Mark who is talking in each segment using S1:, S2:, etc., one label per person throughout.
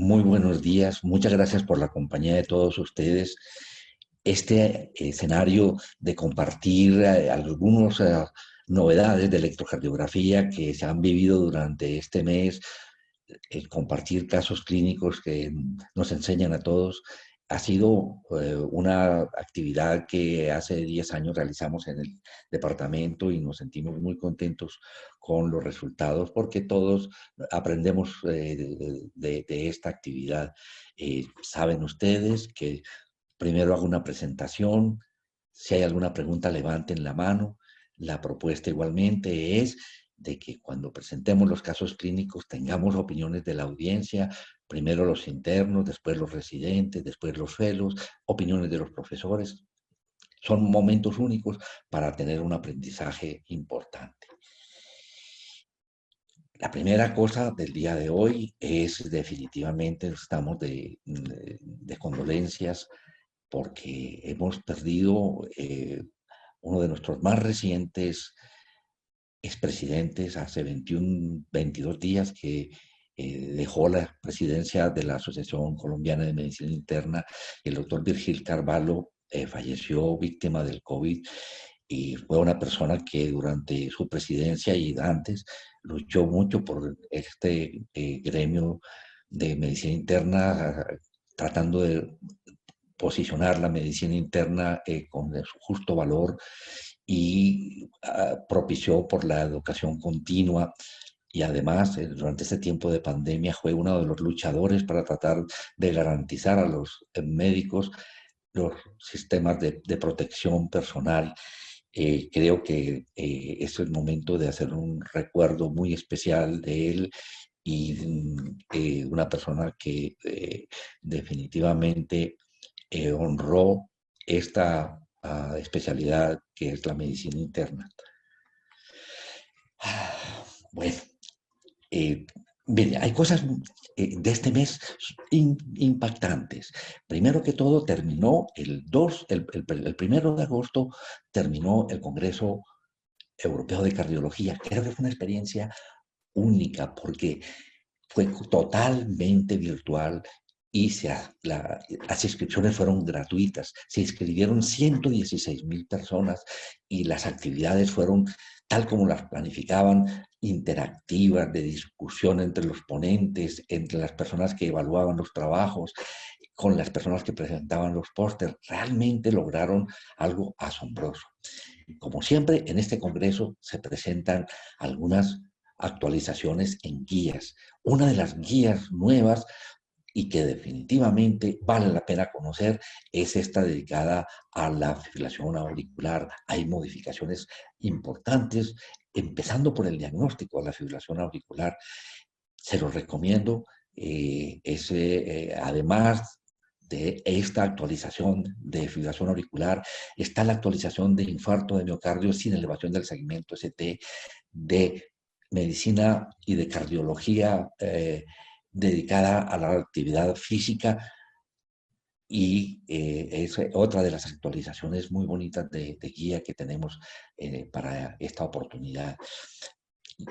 S1: Muy buenos días. Muchas gracias por la compañía de todos ustedes. Este escenario de compartir algunas novedades de electrocardiografía que se han vivido durante este mes, el compartir casos clínicos que nos enseñan a todos, ha sido una actividad que hace 10 años realizamos en el departamento y nos sentimos muy contentos con los resultados porque todos aprendemos de esta actividad. Saben ustedes que primero hago una presentación, si hay alguna pregunta levanten la mano. La propuesta igualmente es de que cuando presentemos los casos clínicos tengamos opiniones de la audiencia, primero los internos, después los residentes, después los fellows, opiniones de los profesores. Son momentos únicos para tener un aprendizaje importante. La primera cosa del día de hoy es definitivamente estamos de condolencias porque hemos perdido uno de nuestros más recientes expresidentes hace 22 días que dejó la presidencia de la Asociación Colombiana de Medicina Interna. El doctor Virgil Carvalho falleció víctima del COVID y fue una persona que durante su presidencia y antes luchó mucho por este gremio de medicina interna, tratando de posicionar la medicina interna con su justo valor y propició por la educación continua y además durante este tiempo de pandemia fue uno de los luchadores para tratar de garantizar a los médicos los sistemas de protección personal. Creo que es el momento de hacer un recuerdo muy especial de él y una persona que definitivamente honró esta especialidad que es la medicina interna. Bueno, eh, bien, hay cosas de este mes impactantes. Primero que todo, terminó el 1 de agosto, terminó el Congreso Europeo de Cardiología. Creo que fue una experiencia única porque fue totalmente virtual y las inscripciones fueron gratuitas. Se inscribieron 116,000 personas y las actividades fueron tal como las planificaban, interactivas, de discusión entre los ponentes, entre las personas que evaluaban los trabajos, con las personas que presentaban los pósters. Realmente lograron algo asombroso. Como siempre, en este congreso se presentan algunas actualizaciones en guías. Una de las guías nuevas y que definitivamente vale la pena conocer es esta dedicada a la fibrilación auricular. Hay modificaciones importantes, empezando por el diagnóstico de la fibrilación auricular. Se los recomiendo. Además de esta actualización de fibrilación auricular, está la actualización de infarto de miocardio sin elevación del segmento ST, de medicina y de cardiología dedicada a la actividad física y es otra de las actualizaciones muy bonitas de guía que tenemos para esta oportunidad.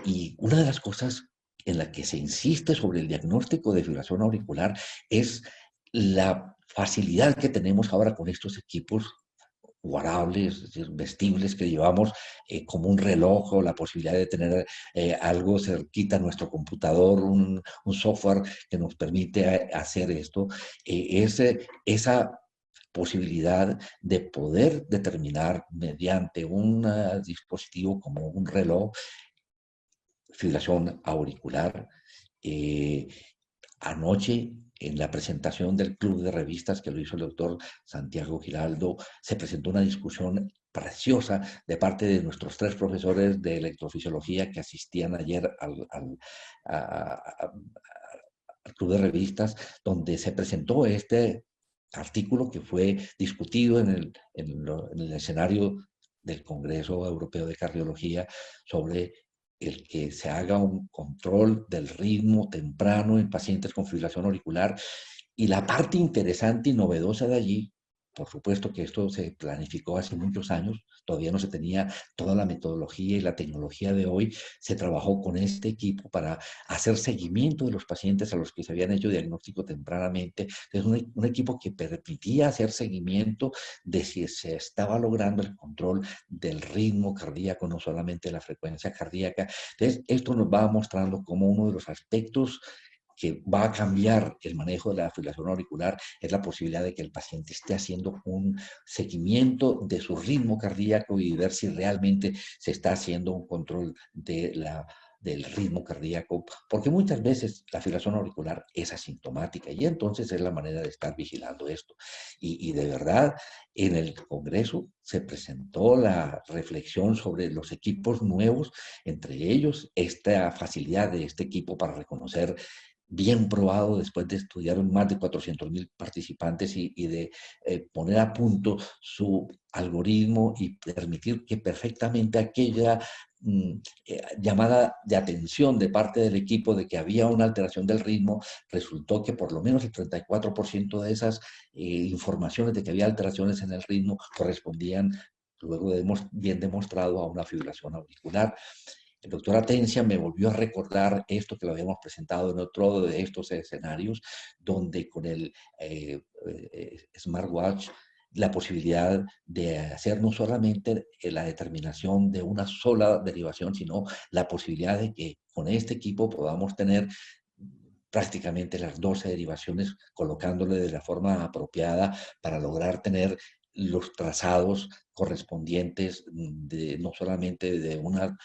S1: Y una de las cosas en la que se insiste sobre el diagnóstico de fibrilación auricular es la facilidad que tenemos ahora con estos equipos wearables, es decir, vestibles que llevamos como un reloj o la posibilidad de tener algo cerquita a nuestro computador, un software que nos permite hacer esto, esa posibilidad de poder determinar mediante un dispositivo como un reloj fibrilación auricular. Eh, Anoche, en la presentación del club de revistas que lo hizo el doctor Santiago Giraldo, se presentó una discusión preciosa de parte de nuestros 3 profesores de electrofisiología que asistían ayer al club de revistas, donde se presentó este artículo que fue discutido en el escenario del Congreso Europeo de Cardiología sobre el que se haga un control del ritmo temprano en pacientes con fibrilación auricular. Y la parte interesante y novedosa de allí por supuesto que esto se planificó hace muchos años, todavía no se tenía toda la metodología y la tecnología de hoy. Se trabajó con este equipo para hacer seguimiento de los pacientes a los que se habían hecho diagnóstico tempranamente. Es un equipo que permitía hacer seguimiento de si se estaba logrando el control del ritmo cardíaco, no solamente la frecuencia cardíaca. Entonces, esto nos va mostrando como uno de los aspectos que va a cambiar el manejo de la fibrilación auricular es la posibilidad de que el paciente esté haciendo un seguimiento de su ritmo cardíaco y ver si realmente se está haciendo un control del ritmo cardíaco, porque muchas veces la fibrilación auricular es asintomática y entonces es la manera de estar vigilando esto. Y de verdad, en el Congreso se presentó la reflexión sobre los equipos nuevos, entre ellos esta facilidad de este equipo para reconocer bien probado después de estudiar más de 400.000 participantes y de poner a punto su algoritmo y permitir que perfectamente aquella llamada de atención de parte del equipo de que había una alteración del ritmo, resultó que por lo menos el 34% de esas informaciones de que había alteraciones en el ritmo correspondían, luego de bien demostrado, a una fibrilación auricular. El doctor Atencia me volvió a recordar esto que lo habíamos presentado en otro de estos escenarios, donde con el smartwatch la posibilidad de hacer no solamente la determinación de una sola derivación, sino la posibilidad de que con este equipo podamos tener prácticamente las 12 derivaciones, colocándole de la forma apropiada para lograr tener los trazados correspondientes no solamente de una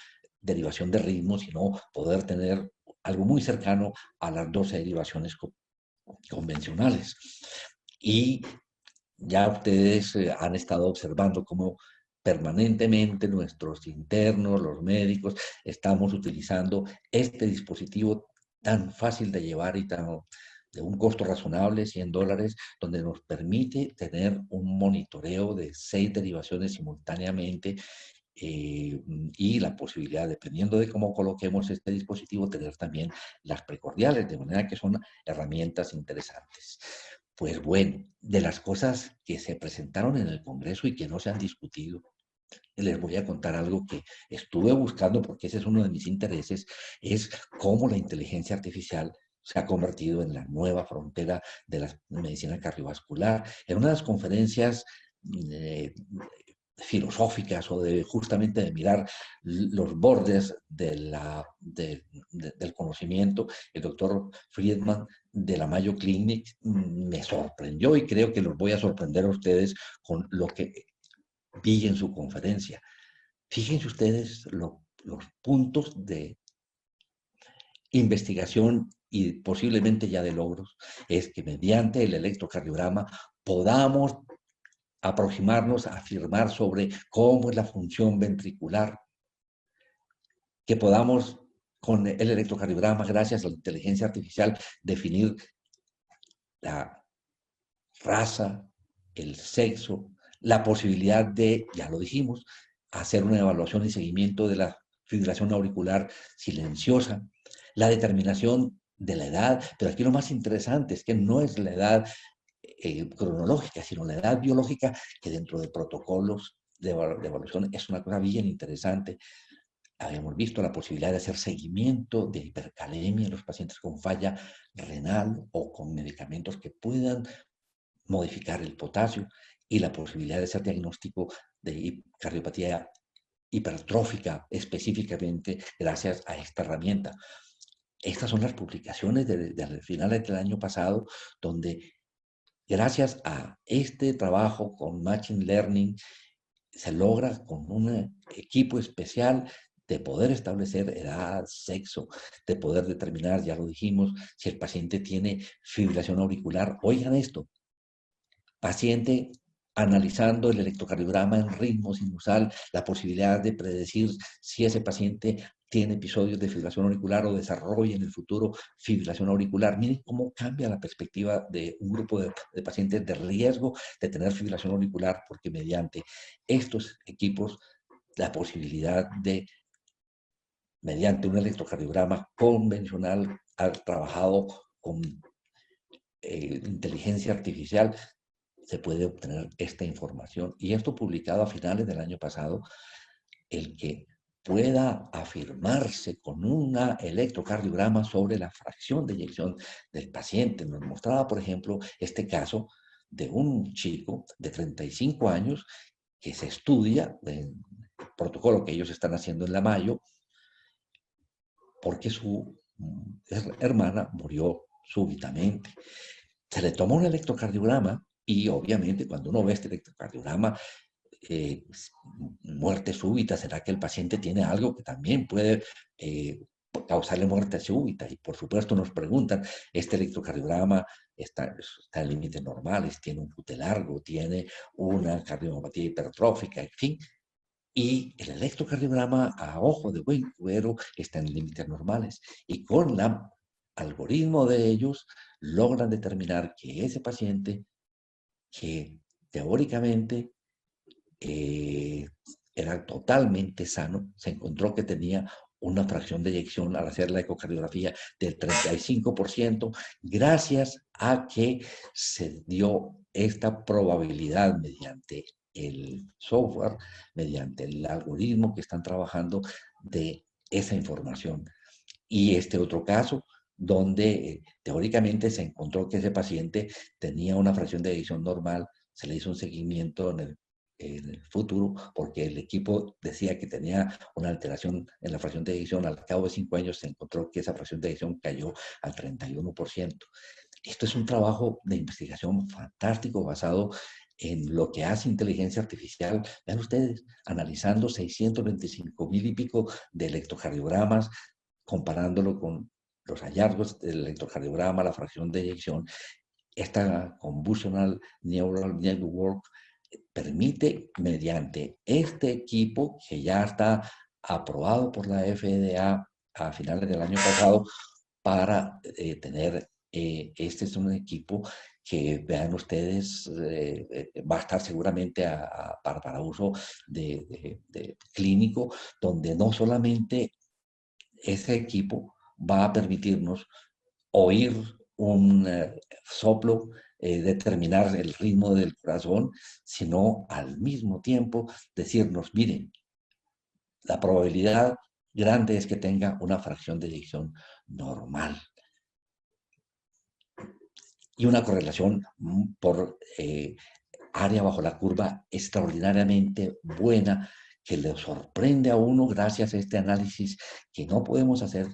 S1: derivación de ritmo, sino poder tener algo muy cercano a las 12 derivaciones convencionales. Y ya ustedes han estado observando cómo permanentemente nuestros internos, los médicos, estamos utilizando este dispositivo tan fácil de llevar y de un costo razonable, $100, donde nos permite tener un monitoreo de 6 derivaciones simultáneamente y la posibilidad, dependiendo de cómo coloquemos este dispositivo, tener también las precordiales, de manera que son herramientas interesantes. Pues bueno, de las cosas que se presentaron en el Congreso y que no se han discutido, les voy a contar algo que estuve buscando porque ese es uno de mis intereses, es cómo la inteligencia artificial se ha convertido en la nueva frontera de la medicina cardiovascular. En una de las conferencias eh, filosóficas o de justamente de mirar los bordes del conocimiento, el doctor Friedman de la Mayo Clinic me sorprendió y creo que los voy a sorprender a ustedes con lo que vi en su conferencia. Fíjense ustedes los puntos de investigación y posiblemente ya de logros, es que mediante el electrocardiograma podamos aproximarnos a afirmar sobre cómo es la función ventricular, que podamos con el electrocardiograma, gracias a la inteligencia artificial, definir la raza, el sexo, la posibilidad de, ya lo dijimos, hacer una evaluación y seguimiento de la fibrilación auricular silenciosa, la determinación de la edad, pero aquí lo más interesante es que no es la edad cronológica, sino la edad biológica, que dentro de protocolos de evaluación es una cosa bien interesante. Habíamos visto la posibilidad de hacer seguimiento de hipercalemia en los pacientes con falla renal o con medicamentos que puedan modificar el potasio y la posibilidad de hacer diagnóstico de cardiopatía hipertrófica específicamente gracias a esta herramienta. Estas son las publicaciones de finales del año pasado, donde gracias a este trabajo con Machine Learning se logra con un equipo especial de poder establecer edad, sexo, de poder determinar, ya lo dijimos, si el paciente tiene fibrilación auricular. Oigan esto, paciente analizando el electrocardiograma en ritmo sinusal, la posibilidad de predecir si ese paciente tiene episodios de fibrilación auricular o desarrolla en el futuro fibrilación auricular. Miren cómo cambia la perspectiva de un grupo de pacientes de riesgo de tener fibrilación auricular, porque mediante estos equipos, la posibilidad de, mediante un electrocardiograma convencional, trabajado con inteligencia artificial, se puede obtener esta información. Y esto publicado a finales del año pasado, el que pueda afirmarse con un electrocardiograma sobre la fracción de eyección del paciente. Nos mostraba, por ejemplo, este caso de un chico de 35 años que se estudia en el protocolo que ellos están haciendo en la Mayo, porque su hermana murió súbitamente. Se le tomó un electrocardiograma y obviamente cuando uno ve este electrocardiograma, eh, muerte súbita, ¿será que el paciente tiene algo que también puede causarle muerte súbita? Y por supuesto nos preguntan, ¿este electrocardiograma está en límites normales? ¿Tiene un QT largo? ¿Tiene una cardiomapatía hipertrófica? En fin. Y el electrocardiograma a ojo de buen cubero está en límites normales. Y con el algoritmo de ellos logran determinar que ese paciente, que teóricamente eh, era totalmente sano, se encontró que tenía una fracción de eyección al hacer la ecocardiografía del 35%, gracias a que se dio esta probabilidad mediante el software, mediante el algoritmo que están trabajando de esa información. Y este otro caso, donde teóricamente se encontró que ese paciente tenía una fracción de eyección normal, se le hizo un seguimiento en el futuro, porque el equipo decía que tenía una alteración en la fracción de eyección. Al cabo de 5 años se encontró que esa fracción de eyección cayó al 31%. Esto es un trabajo de investigación fantástico basado en lo que hace inteligencia artificial. Vean ustedes, analizando 625,000 y pico de electrocardiogramas, comparándolo con los hallazgos del electrocardiograma, la fracción de eyección. Esta Convolutional Neural Network permite, mediante este equipo que ya está aprobado por la FDA a finales del año pasado, para tener, este es un equipo que vean ustedes, va a estar seguramente para uso de clínico, donde no solamente ese equipo va a permitirnos oír un soplo, determinar el ritmo del corazón, sino al mismo tiempo decirnos, miren, la probabilidad grande es que tenga una fracción de eyección normal y una correlación por área bajo la curva extraordinariamente buena, que le sorprende a uno gracias a este análisis que no podemos hacer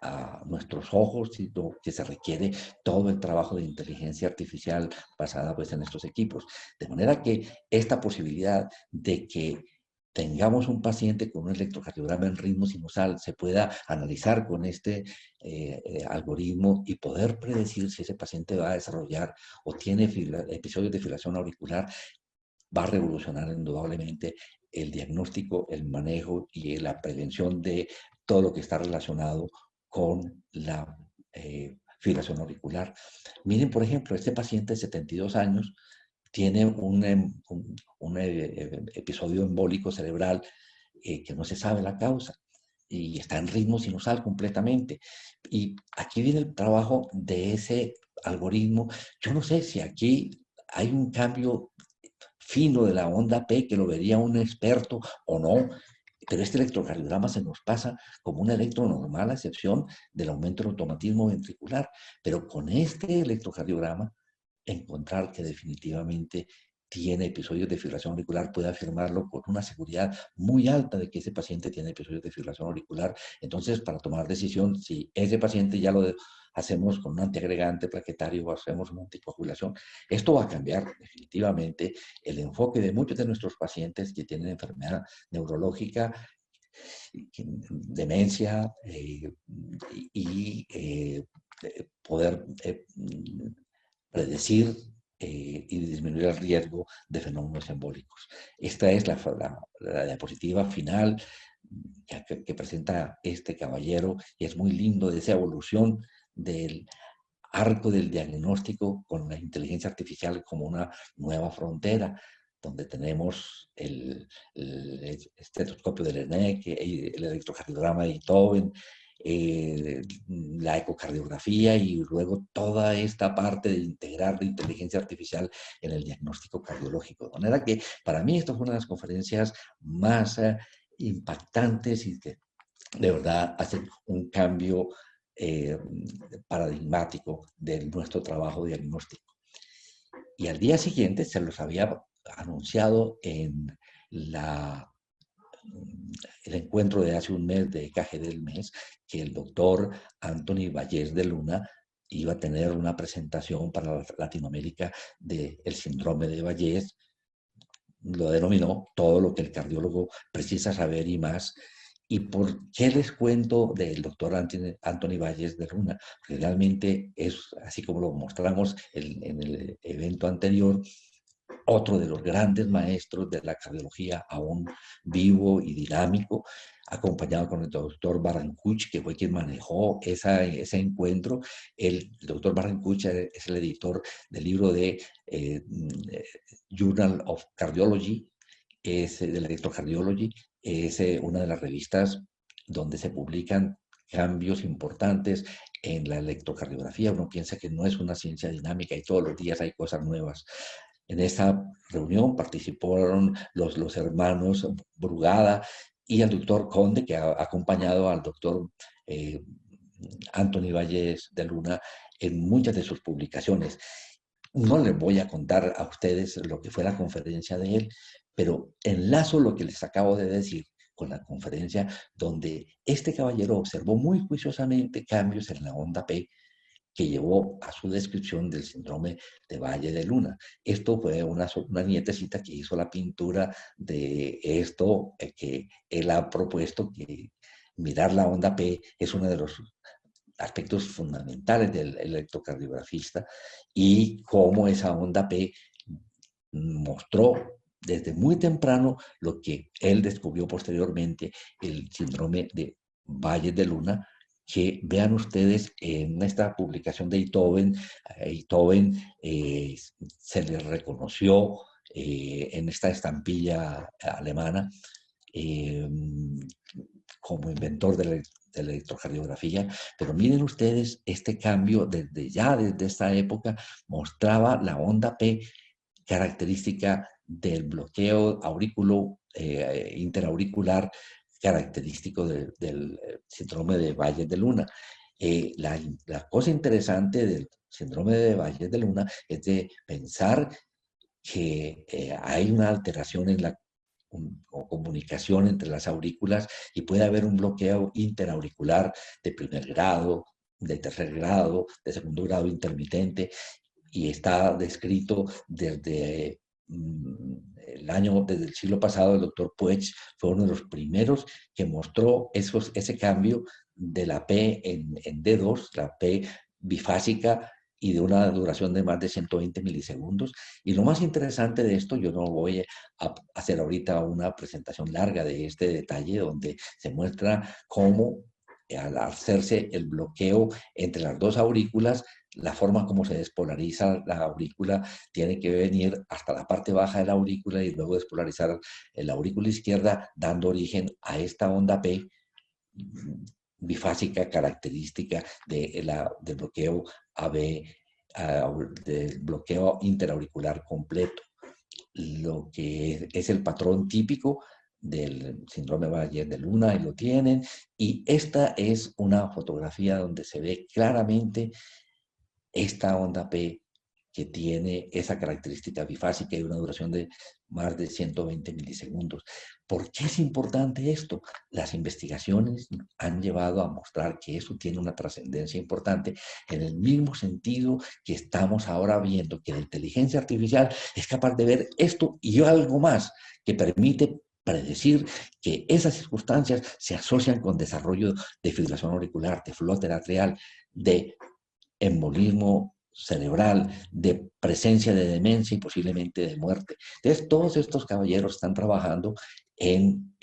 S1: a nuestros ojos, sino que se requiere todo el trabajo de inteligencia artificial basada pues en estos equipos. De manera que esta posibilidad de que tengamos un paciente con un electrocardiograma en ritmo sinusal se pueda analizar con este algoritmo y poder predecir si ese paciente va a desarrollar o tiene episodios de fibrilación auricular, va a revolucionar indudablemente el diagnóstico, el manejo y la prevención de todo lo que está relacionado con la fibrilación auricular. Miren, por ejemplo, este paciente de 72 años tiene un episodio embólico cerebral que no se sabe la causa y está en ritmo sinusal completamente. Y aquí viene el trabajo de ese algoritmo. Yo no sé si aquí hay un cambio fino de la onda P que lo vería un experto o no, pero este electrocardiograma se nos pasa como un electro normal a excepción del aumento del automatismo ventricular. Pero con este electrocardiograma, encontrar que definitivamente tiene episodios de fibrilación auricular, puede afirmarlo con una seguridad muy alta de que ese paciente tiene episodios de fibrilación auricular. Entonces, para tomar decisión, si ese paciente ya lo hacemos con un antiagregante plaquetario o hacemos una anticoagulación, esto va a cambiar definitivamente el enfoque de muchos de nuestros pacientes que tienen enfermedad neurológica, demencia y poder predecir y disminuir el riesgo de fenómenos embólicos. Esta es la diapositiva final que presenta este caballero y es muy lindo de esa evolución del arco del diagnóstico con la inteligencia artificial como una nueva frontera, donde tenemos el estetoscopio del ENEC, el electrocardiograma de Beethoven, la ecocardiografía y luego toda esta parte de integrar la inteligencia artificial en el diagnóstico cardiológico. De manera que para mí esto fue una de las conferencias más impactantes y que de verdad hacen un cambio eh, paradigmático de nuestro trabajo diagnóstico. Y al día siguiente se los había anunciado en el encuentro de hace un mes de EKG del mes, que el doctor Anthony Vallés de Luna iba a tener una presentación para Latinoamérica del síndrome de Vallés. Lo denominó todo lo que el cardiólogo precisa saber y más. ¿Y por qué les cuento del doctor Anthony Vallés de Luna? Porque realmente es, así como lo mostramos en el evento anterior, otro de los grandes maestros de la cardiología, aún vivo y dinámico, acompañado con el doctor Barancuch, que fue quien manejó ese encuentro. El doctor Barancuch es el editor del libro de Journal of Cardiology, es de la Electrocardiology, es una de las revistas donde se publican cambios importantes en la electrocardiografía. Uno piensa que no es una ciencia dinámica y todos los días hay cosas nuevas. En esta reunión participaron los hermanos Brugada y el doctor Conde, que ha acompañado al doctor Anthony Valles de Luna en muchas de sus publicaciones. No les voy a contar a ustedes lo que fue la conferencia de él, pero enlazo lo que les acabo de decir con la conferencia donde este caballero observó muy juiciosamente cambios en la onda P que llevó a su descripción del síndrome de Valle de Luna. Esto fue una nietecita que hizo la pintura de esto que él ha propuesto, que mirar la onda P es uno de los aspectos fundamentales del electrocardiografista y cómo esa onda P mostró desde muy temprano lo que él descubrió posteriormente, el síndrome de Valle de Luna, que vean ustedes en esta publicación de Einthoven se le reconoció en esta estampilla alemana como inventor de la electrocardiografía, pero miren ustedes este cambio desde esta época mostraba la onda P característica del bloqueo interauricular característico del síndrome de Valle de Luna. La cosa interesante del síndrome de Valle de Luna es de pensar que hay una alteración en la o comunicación entre las aurículas y puede haber un bloqueo interauricular de primer grado, de tercer grado, de segundo grado intermitente, y está descrito desde desde el siglo pasado. El doctor Puech fue uno de los primeros que mostró ese cambio de la P en D2, la P bifásica y de una duración de más de 120 milisegundos. Y lo más interesante de esto, yo no voy a hacer ahorita una presentación larga de este detalle donde se muestra cómo al hacerse el bloqueo entre las dos aurículas, la forma como se despolariza la aurícula tiene que venir hasta la parte baja de la aurícula y luego despolarizar la aurícula izquierda, dando origen a esta onda P bifásica característica del bloqueo AB, del bloqueo interauricular completo, lo que es el patrón típico del síndrome de Valle de Luna, y lo tienen, y esta es una fotografía donde se ve claramente esta onda P que tiene esa característica bifásica y una duración de más de 120 milisegundos. ¿Por qué es importante esto? Las investigaciones han llevado a mostrar que eso tiene una trascendencia importante en el mismo sentido que estamos ahora viendo que la inteligencia artificial es capaz de ver esto y algo más que permite predecir que esas circunstancias se asocian con desarrollo de fibrilación auricular, de flóter atrial, de embolismo cerebral, de presencia de demencia y posiblemente de muerte. Entonces, todos estos caballeros están trabajando en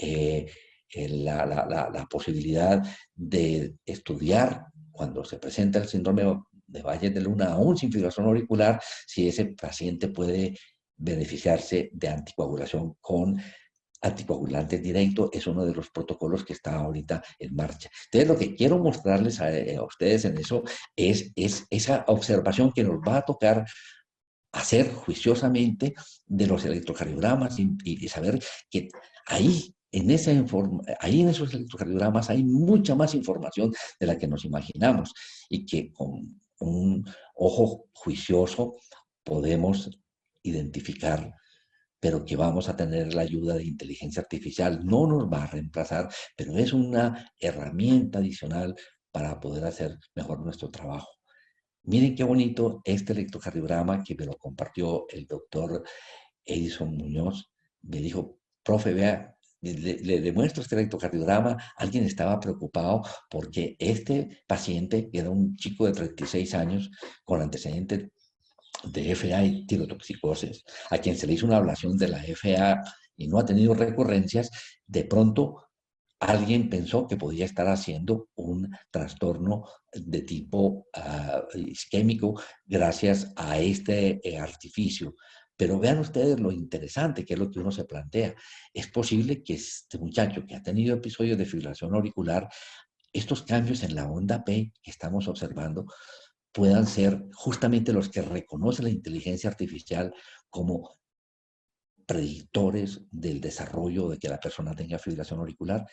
S1: la posibilidad de estudiar cuando se presenta el síndrome de Valle de Luna, aún sin fibrilación auricular, si ese paciente puede beneficiarse de anticoagulación con anticoagulante directo es uno de los protocolos que está ahorita en marcha. Entonces, lo que quiero mostrarles a ustedes en eso es esa observación que nos va a tocar hacer juiciosamente de los electrocardiogramas y saber que ahí ahí en esos electrocardiogramas hay mucha más información de la que nos imaginamos y que con un ojo juicioso podemos identificar, pero que vamos a tener la ayuda de inteligencia artificial. No nos va a reemplazar, pero es una herramienta adicional para poder hacer mejor nuestro trabajo. Miren qué bonito este electrocardiograma que me lo compartió el doctor Edison Muñoz. Me dijo, profe, vea, le demuestro este electrocardiograma. Alguien estaba preocupado porque este paciente era un chico de 36 años con antecedentes de FA y tirotoxicosis, a quien se le hizo una ablación de la FA y no ha tenido recurrencias. De pronto alguien pensó que podía estar haciendo un trastorno de tipo isquémico gracias a este artificio. Pero vean ustedes lo interesante que es lo que uno se plantea. Es posible que este muchacho que ha tenido episodios de fibrilación auricular, estos cambios en la onda P que estamos observando, puedan ser justamente los que reconoce la inteligencia artificial como predictores del desarrollo de que la persona tenga fibrilación auricular.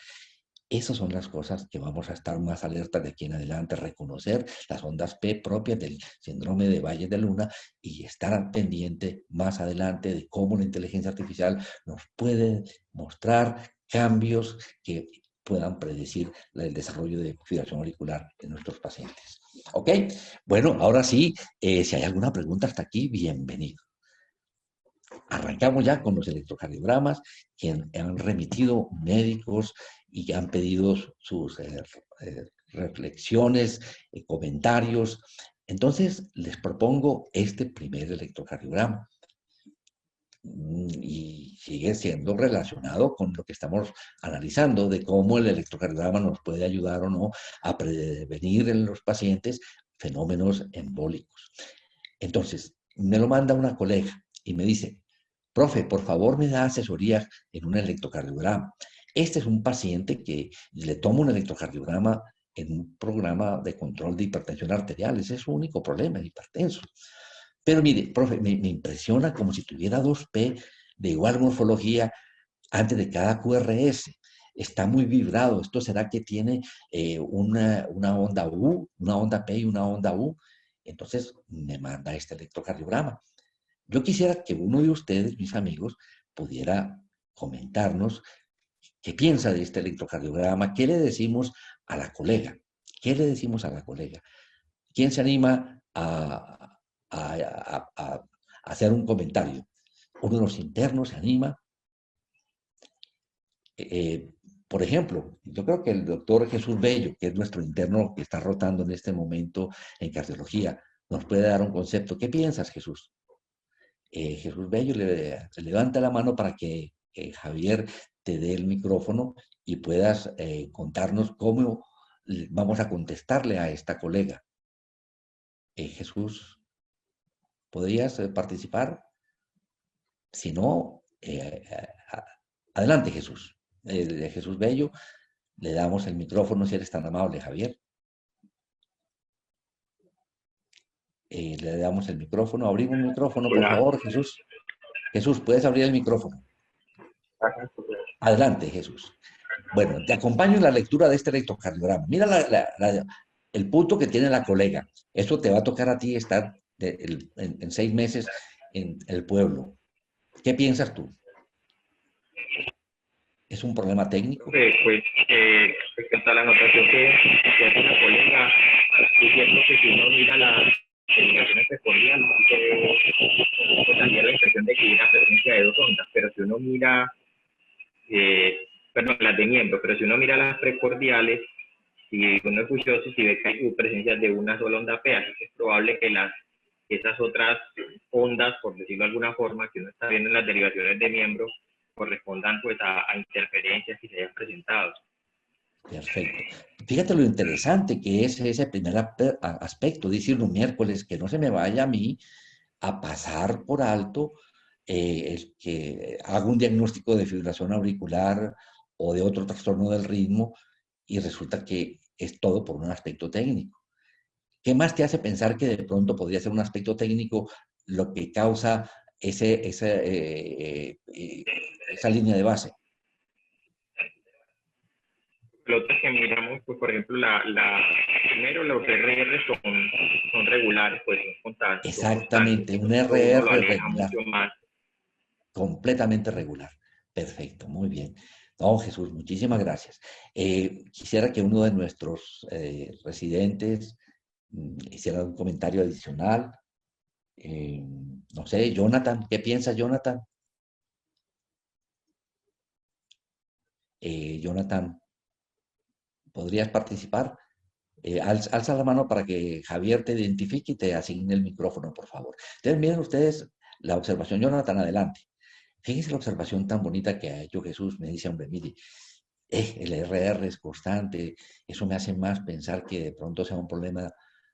S1: Esas son las cosas que vamos a estar más alerta de aquí en adelante, reconocer las ondas P propias del síndrome de Valle de Luna y estar pendiente más adelante de cómo la inteligencia artificial nos puede mostrar cambios que puedan predecir el desarrollo de fibrilación auricular en nuestros pacientes. ¿Ok? Bueno, ahora sí, si hay alguna pregunta hasta aquí, bienvenido. Arrancamos ya con los electrocardiogramas que han remitido médicos y que han pedido sus reflexiones, comentarios. Entonces, les propongo este primer electrocardiograma. Y sigue siendo relacionado con lo que estamos analizando de cómo el electrocardiograma nos puede ayudar o no a prevenir en los pacientes fenómenos embólicos. Entonces, me lo manda una colega y me dice, profe, por favor me da asesoría en un electrocardiograma. Este es un paciente que le tomo un electrocardiograma en un programa de control de hipertensión arterial. Ese es su único problema, el hipertenso. Pero mire, profe, me impresiona como si tuviera 2P de igual morfología antes de cada QRS. Está muy vibrado. ¿Esto será que tiene una onda U, una onda P y una onda U? Entonces me manda este electrocardiograma. Yo quisiera que uno de ustedes, mis amigos, pudiera comentarnos qué piensa de este electrocardiograma, qué le decimos a la colega, qué le decimos a la colega. ¿Quién se anima a hacer un comentario? Uno de los internos se anima. Por ejemplo, yo creo que el doctor Jesús Bello, que es nuestro interno que está rotando en este momento en cardiología, nos puede dar un concepto. ¿Qué piensas, Jesús? Jesús Bello le levanta la mano para que Javier te dé el micrófono y puedas contarnos cómo vamos a contestarle a esta colega. Jesús, ¿podrías participar? Si no, adelante, Jesús. Jesús Bello, le damos el micrófono si eres tan amable, Javier. Le damos el micrófono. Abrimos un micrófono, por favor, Jesús. Jesús, ¿puedes abrir el micrófono? Adelante, Jesús. Bueno, te acompaño en la lectura de este electrocardiograma. Mira el punto que tiene la colega. Eso te va a tocar a ti estar en 6 meses en el pueblo. ¿Qué piensas tú? ¿Es un problema técnico?
S2: Pues, respecto a la anotación que hace la colega, es cierto que si uno mira las indicaciones precordiales, pues también la impresión de que hay una presencia de 2 ondas, pero si uno mira, perdón, las de miembro, pero si uno mira las precordiales, si uno es juicioso, si ve que hay presencia de una sola onda P, así que es probable que esas otras ondas, por decirlo de alguna forma, que uno está viendo en las derivaciones de miembro, correspondan pues a interferencias que se hayan presentado.
S1: Perfecto. Fíjate lo interesante que es ese primer aspecto, decir un miércoles, que no se me vaya a mí a pasar por alto el que haga un diagnóstico de fibrilación auricular o de otro trastorno del ritmo y resulta que es todo por un aspecto técnico. ¿Qué más te hace pensar que de pronto podría ser un aspecto técnico lo que causa esa línea de base?
S2: Lo otro que miramos, pues por ejemplo, primero los RR son regulares, pues son constantes,
S1: Exactamente, un
S2: entonces uno lo
S1: RR
S2: aleja
S1: regular,
S2: mucho más.
S1: completamente regular. Perfecto, muy bien. No, Jesús, muchísimas gracias. Quisiera que uno de nuestros residentes hiciera un comentario adicional. No sé, Jonathan, ¿qué piensa Jonathan? Jonathan, ¿podrías participar? Alza la mano para que Javier te identifique y te asigne el micrófono, por favor. Entonces, miren ustedes la observación, Jonathan, adelante. Fíjense la observación tan bonita que ha hecho Jesús. Me dice, hombre, mire, el RR es constante. Eso me hace más pensar que de pronto sea un problema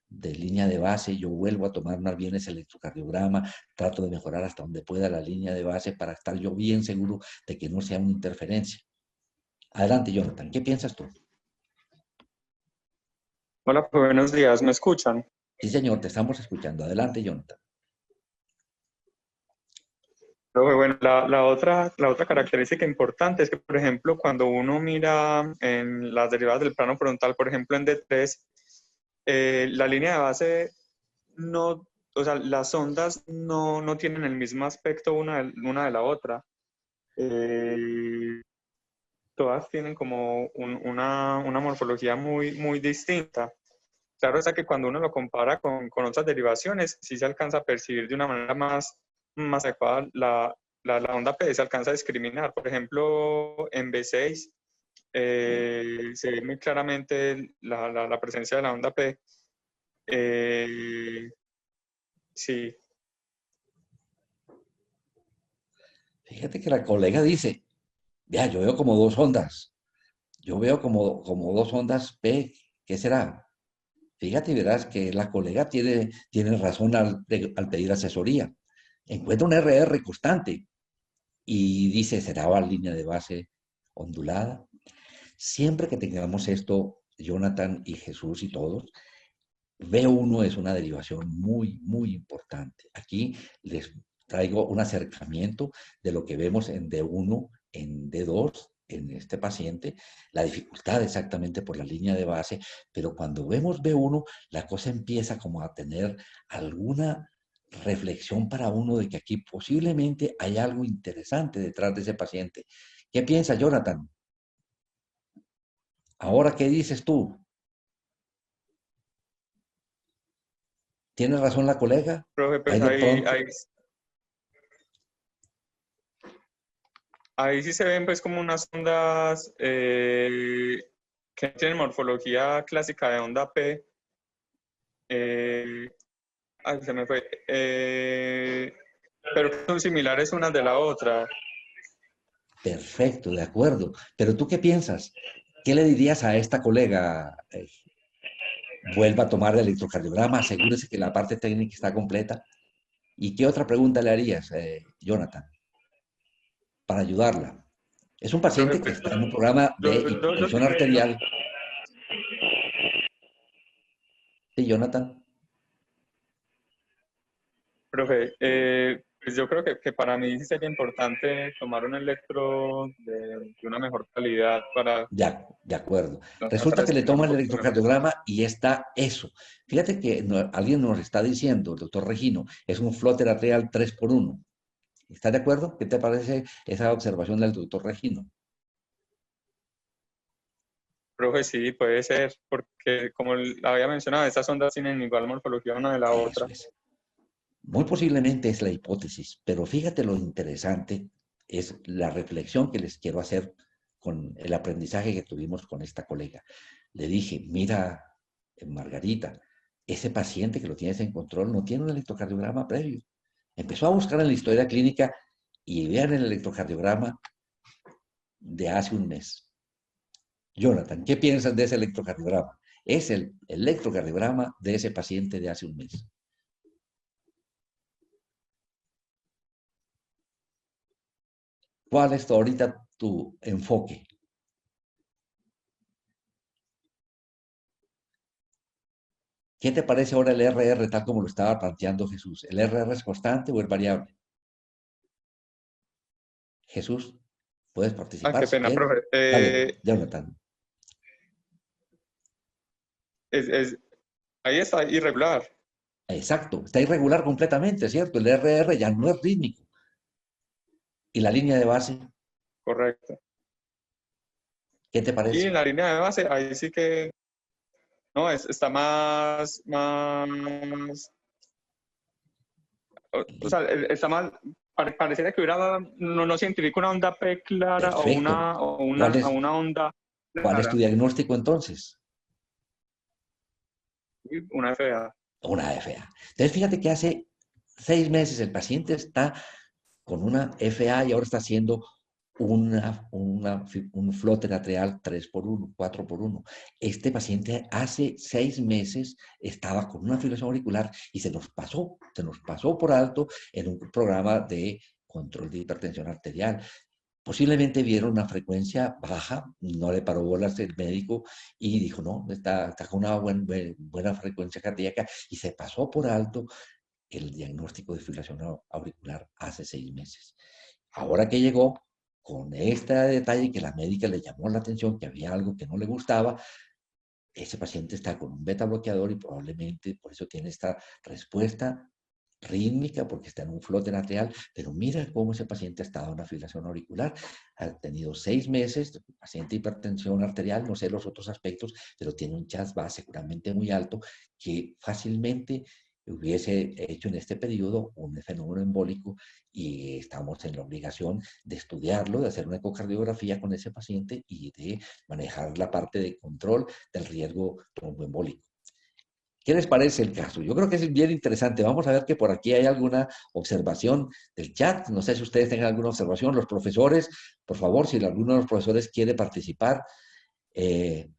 S1: de línea de base. Yo vuelvo a tomar más bien ese electrocardiograma, trato de mejorar hasta donde pueda la línea de base para estar yo bien seguro de que no sea una interferencia. Adelante, Jonathan, ¿qué piensas tú?
S3: Hola, pues, buenos días, ¿me escuchan?
S1: Sí, señor, te estamos escuchando. Adelante, Jonathan.
S3: Bueno, la otra característica importante es que, por ejemplo, cuando uno mira en las derivadas del plano frontal, por ejemplo, en D3, la línea de base no, o sea, las ondas no tienen el mismo aspecto una de la otra. Todas tienen como una morfología muy distinta. Claro está que cuando uno lo compara con otras derivaciones, sí se alcanza a percibir de una manera más adecuada la onda P, se alcanza a discriminar. Por ejemplo, en B6 se ve muy claramente la presencia de la onda P. Sí.
S1: Fíjate que la colega dice, ya, yo veo como dos ondas. Yo veo como dos ondas P. ¿Qué será? Fíjate y verás que la colega tiene razón al pedir asesoría. Encuentra un RR constante y dice, ¿será la línea de base ondulada? Siempre que tengamos esto, Jonathan y Jesús y todos, B1 es una derivación muy importante. Aquí les traigo un acercamiento de lo que vemos en D1, en D2, en este paciente, la dificultad exactamente por la línea de base, pero cuando vemos B1, la cosa empieza como a tener alguna reflexión para uno de que aquí posiblemente hay algo interesante detrás de ese paciente. ¿Qué piensa Jonathan? Ahora, ¿qué dices tú? ¿Tiene razón la colega?
S3: Profe,
S1: Hay
S3: pues
S1: de
S3: ahí,
S1: pronto,
S3: ahí, ahí sí se ven pues como unas ondas que tienen morfología clásica de onda P. Se me fue. Pero que son similares unas de la otra.
S1: perfecto, de acuerdo. Pero ¿tú qué piensas? ¿Qué le dirías a esta colega? Vuelva a tomar el electrocardiograma, asegúrese que la parte técnica está completa. ¿Y qué otra pregunta le harías, Jonathan, para ayudarla? Es un
S3: Profe,
S1: paciente que
S3: pues,
S1: está en un programa de
S3: yo
S1: hipertensión arterial. Sí, Jonathan.
S3: profe, pues yo creo que para mí sí sería importante tomar un electro de una mejor calidad para
S1: De acuerdo.
S3: tratar
S1: Resulta
S3: de
S1: que le
S3: explicar
S1: toma
S3: un
S1: el
S3: poquito mejor.
S1: electrocardiograma y está eso. Fíjate que alguien nos está diciendo, el doctor Regino, es un flotter arterial 3x1. ¿Estás de acuerdo? ¿Qué te parece esa observación del doctor Regino?
S3: Profe, sí, puede ser, porque como había mencionado, estas ondas tienen igual morfología una de la
S1: Eso
S3: otra.
S1: es. Muy posiblemente es la hipótesis, pero fíjate lo interesante es la reflexión que les quiero hacer con el aprendizaje que tuvimos con esta colega. Le dije, mira, Margarita, ese paciente que lo tienes en control no tiene un electrocardiograma previo. Empezó a buscar en la historia clínica y vean el electrocardiograma de hace un mes. Jonathan, ¿qué piensas de ese electrocardiograma? Es el electrocardiograma de ese paciente de hace un mes. ¿Cuál es ahorita tu enfoque? ¿Qué te parece ahora el RR tal como lo estaba planteando Jesús? ¿El RR es constante o es variable? Jesús, puedes
S3: Ah,
S1: participar
S3: qué
S1: si
S3: pena,
S1: quieres.
S3: profe.
S1: Dale, Jonathan.
S3: Es, es- Ahí está, irregular.
S1: Exacto, está irregular completamente, ¿cierto? El RR ya no es rítmico. ¿Y la línea de base?
S3: Correcto.
S1: ¿Qué te
S3: Y
S1: parece?
S3: en la línea de base, ahí sí que, no, está o sea, está más, pareciera que hubiera, no se identifica una onda P clara o
S1: Perfecto.
S3: a una onda
S1: ¿Cuál es tu
S3: clara,
S1: diagnóstico entonces?
S3: una FA.
S1: Una FA. Entonces, fíjate que hace 6 meses el paciente está con una FA y ahora está haciendo un flote atrial 3x1, 4x1. Este paciente hace 6 meses estaba con una fibrilación auricular y se nos pasó por alto en un programa de control de hipertensión arterial. Posiblemente vieron una frecuencia baja, no le paró bolas el médico y dijo, no, está con una buena frecuencia cardíaca y se pasó por alto el diagnóstico de fibrilación auricular hace 6 meses. Ahora que llegó con este detalle que la médica le llamó la atención, que había algo que no le gustaba, ese paciente está con un beta bloqueador y probablemente por eso tiene esta respuesta rítmica, porque está en un flote atrial, pero mira cómo ese paciente ha estado en una fibrilación auricular, ha tenido 6 meses, paciente de hipertensión arterial, no sé los otros aspectos, pero tiene un CHAS-VAS seguramente muy alto, que fácilmente hubiese hecho en este periodo un fenómeno embólico y estamos en la obligación de estudiarlo, de hacer una ecocardiografía con ese paciente y de manejar la parte de control del riesgo tromboembólico. ¿Qué les parece el caso? Yo creo que es bien interesante. Vamos a ver que por aquí hay alguna observación del chat. No sé si ustedes tengan alguna observación. Los profesores, por favor, si alguno de los profesores quiere participar. ¿De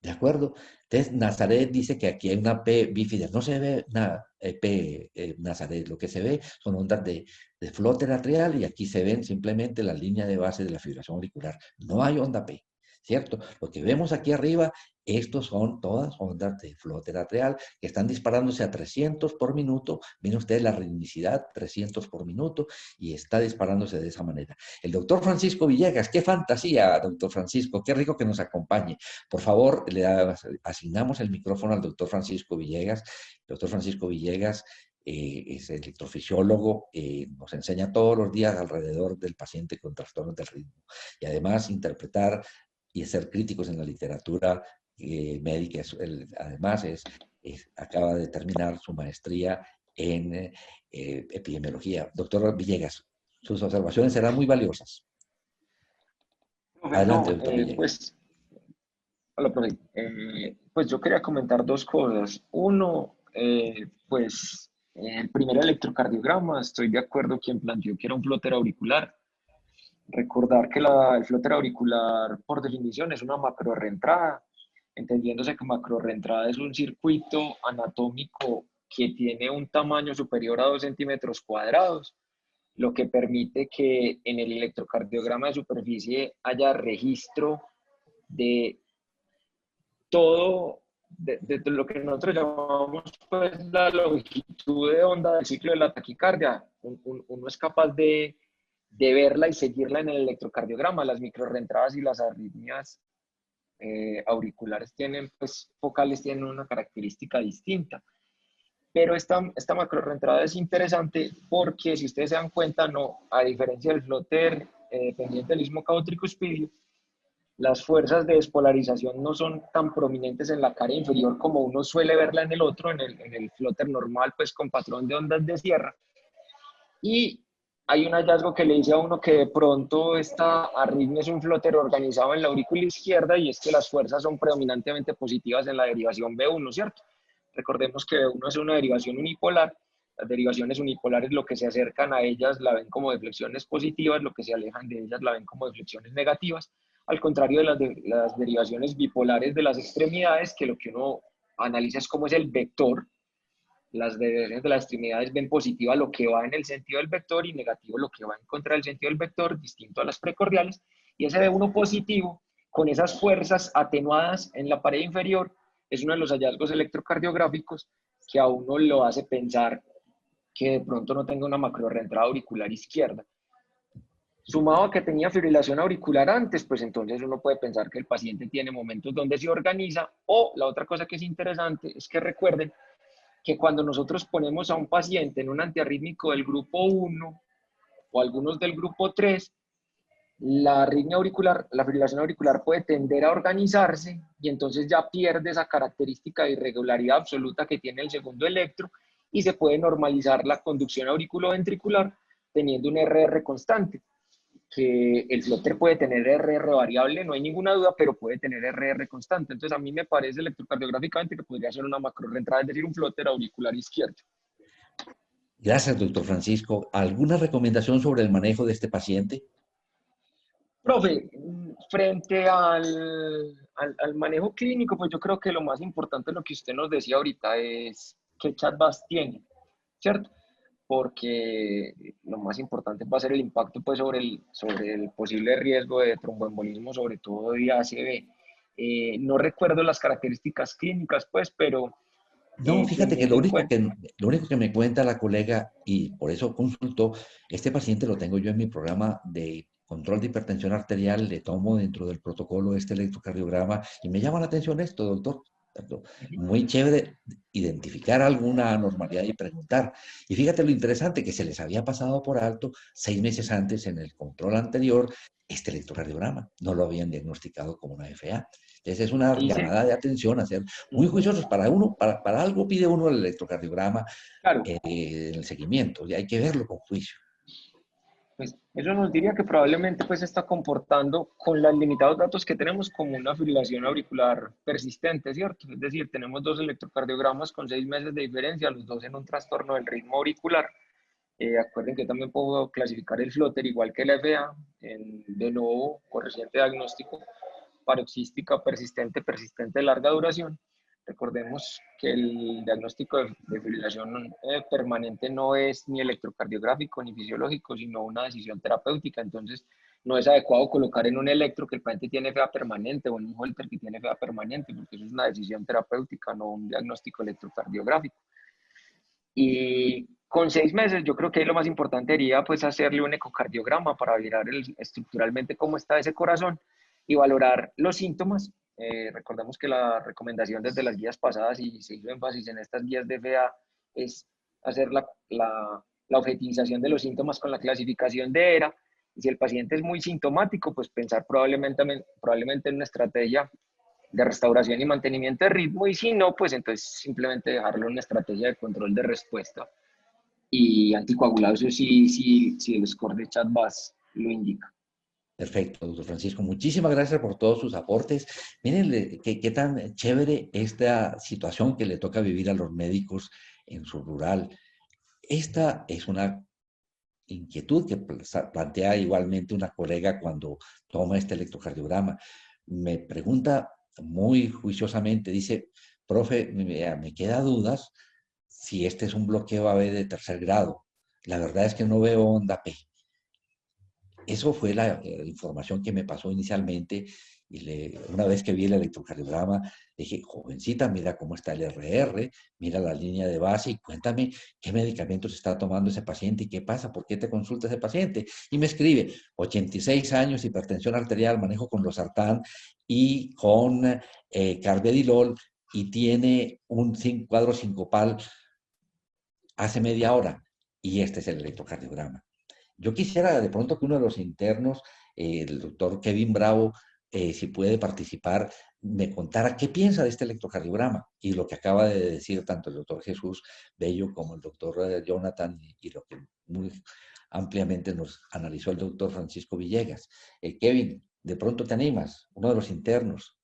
S1: acuerdo? Entonces, Nazaret dice que aquí hay una P bífida. No se ve nada, P, Nazaret. Lo que se ve son ondas de flote atrial y aquí se ven simplemente la línea de base de la fibrilación auricular. No hay onda P, ¿cierto? Lo que vemos aquí arriba, estos son todas ondas de flote atrial que están disparándose a 300 por minuto. Miren ustedes la ritmicidad, 300 por minuto, y está disparándose de esa manera. El doctor Francisco Villegas, qué fantasía, doctor Francisco, qué rico que nos acompañe. Por favor, le asignamos el micrófono al doctor Francisco Villegas. El doctor Francisco Villegas es electrofisiólogo, nos enseña todos los días alrededor del paciente con trastornos del ritmo. Y además interpretar y ser críticos en la literatura médica. Además, acaba de terminar su maestría en epidemiología. Doctor Villegas, sus observaciones serán muy valiosas.
S4: Profe,
S1: Adelante,
S4: no,
S1: doctor Villegas.
S4: pues, hola, profe. Pues yo quería comentar dos cosas. Uno, pues, el primer electrocardiograma, estoy de acuerdo quien planteó que era un flóter auricular. Recordar que el flóter auricular, por definición, es una macrorreentrada, entendiéndose que macrorreentrada es un circuito anatómico que tiene un tamaño superior a 2 centímetros cuadrados, lo que permite que en el electrocardiograma de superficie haya registro de todo, de lo que nosotros llamamos pues, la longitud de onda del ciclo de la taquicardia. Uno es capaz de verla y seguirla en el electrocardiograma. Las microrreentradas y las arritmias auriculares tienen, pues, focales tienen una característica distinta. Pero esta macrorreentrada es interesante porque, si ustedes se dan cuenta, no, a diferencia del flóter pendiente del istmo cabo-tricuspidio, las fuerzas de despolarización no son tan prominentes en la cara inferior como uno suele verla en el otro, en el flóter normal, pues con patrón de ondas de sierra. Y hay un hallazgo que le dice a uno que de pronto esta arritmia es un flóter organizado en la aurícula izquierda, y es que las fuerzas son predominantemente positivas en la derivación B1, ¿cierto? Recordemos que B1 es una derivación unipolar. Las derivaciones unipolares, lo que se acercan a ellas la ven como deflexiones positivas, lo que se alejan de ellas la ven como deflexiones negativas, al contrario de las derivaciones bipolares de las extremidades, que lo que uno analiza es cómo es el vector las desviaciones de las extremidades ven positiva lo que va en el sentido del vector y negativo lo que va en contra del sentido del vector, distinto a las precordiales, y ese V1 positivo, con esas fuerzas atenuadas en la pared inferior, es uno de los hallazgos electrocardiográficos que a uno lo hace pensar que de pronto no tenga una macrorreentrada auricular izquierda. Sumado a que tenía fibrilación auricular antes, pues entonces uno puede pensar que el paciente tiene momentos donde se organiza, o la otra cosa que es interesante es que recuerden que cuando nosotros ponemos a un paciente en un antiarrítmico del grupo 1 o algunos del grupo 3, la arritmia auricular, la fibrilación auricular puede tender a organizarse y entonces ya pierde esa característica de irregularidad absoluta que tiene el segundo electro y se puede normalizar la conducción auriculoventricular teniendo un RR constante, que el flóter puede tener RR variable, no hay ninguna duda, pero puede tener RR constante. Entonces a mí me parece electrocardiográficamente que podría ser una macrorreentrada, es decir, un flóter auricular izquierdo.
S1: Gracias, doctor Francisco. ¿Alguna recomendación sobre el manejo de este paciente?
S4: Profe, frente al manejo clínico, pues yo creo que lo más importante, lo que usted nos decía ahorita, es qué ChatBus tiene, ¿cierto? Porque lo más importante va a ser el impacto pues, sobre el posible riesgo de tromboembolismo, sobre todo de ACV. No recuerdo las características clínicas, pues, pero
S1: No, fíjate que
S4: teniendo en cuenta.
S1: lo único que me cuenta la colega, y por eso consultó, este paciente lo tengo yo en mi programa de control de hipertensión arterial, le tomo dentro del protocolo este electrocardiograma y me llama la atención esto, doctor. Muy chévere identificar alguna anormalidad y preguntar. Y fíjate lo interesante, que se les había pasado por alto 6 meses antes en el control anterior este electrocardiograma. No lo habían diagnosticado como una FA. Entonces es una
S4: Dice,
S1: llamada de atención a ser muy juiciosos. Para algo pide uno el electrocardiograma
S4: claro,
S1: en el seguimiento y hay que verlo con juicio.
S4: pues eso nos diría que probablemente pues se está comportando con los limitados datos que tenemos como una fibrilación auricular persistente, ¿cierto? Es decir, tenemos 2 electrocardiogramas con 6 meses de diferencia, los dos en un trastorno del ritmo auricular. Acuerden que también puedo clasificar el flóter igual que la FA, de nuevo, con reciente diagnóstico, paroxística persistente, persistente de larga duración. Recordemos que el diagnóstico de fibrilación permanente no es ni electrocardiográfico ni fisiológico, sino una decisión terapéutica. Entonces, no es adecuado colocar en un electro que el paciente tiene FA permanente o en un Holter que tiene FA permanente, porque eso es una decisión terapéutica, no un diagnóstico electrocardiográfico. Y con 6 meses, yo creo que lo más importante sería pues hacerle un ecocardiograma para valorar estructuralmente cómo está ese corazón y valorar los síntomas. Recordemos que la recomendación desde las guías pasadas, y se hizo énfasis en estas guías de FA, es hacer la objetivización de los síntomas con la clasificación de ERA. Y si el paciente es muy sintomático, pues pensar probablemente en una estrategia de restauración y mantenimiento de ritmo, y si no, pues entonces simplemente dejarlo en una estrategia de control de respuesta y anticoagulado, eso sí el score de ChatBus lo indica.
S1: Perfecto, doctor Francisco. Muchísimas gracias por todos sus aportes. Miren qué tan chévere esta situación que le toca vivir a los médicos en su rural. Esta es una inquietud que plantea igualmente una colega cuando toma este electrocardiograma. Me pregunta muy juiciosamente, dice, profe, me queda dudas si este es un bloqueo AB de tercer grado. La verdad es que no veo onda P. Eso fue la información que me pasó inicialmente y una vez que vi el electrocardiograma, dije, jovencita, mira cómo está el RR, mira la línea de base y cuéntame qué medicamentos está tomando ese paciente y qué pasa, por qué te consulta ese paciente. Y me escribe, 86 años, hipertensión arterial, manejo con losartán y con carvedilol y tiene un cuadro sincopal hace media hora. Y este es el electrocardiograma. Yo quisiera de pronto que uno de los internos, el doctor Kevin Bravo, si puede participar, me contara qué piensa de este electrocardiograma y lo que acaba de decir tanto el doctor Jesús Bello como el doctor Jonathan y lo que muy ampliamente nos analizó el doctor Francisco Villegas. Kevin, de pronto te animas, uno de los internos.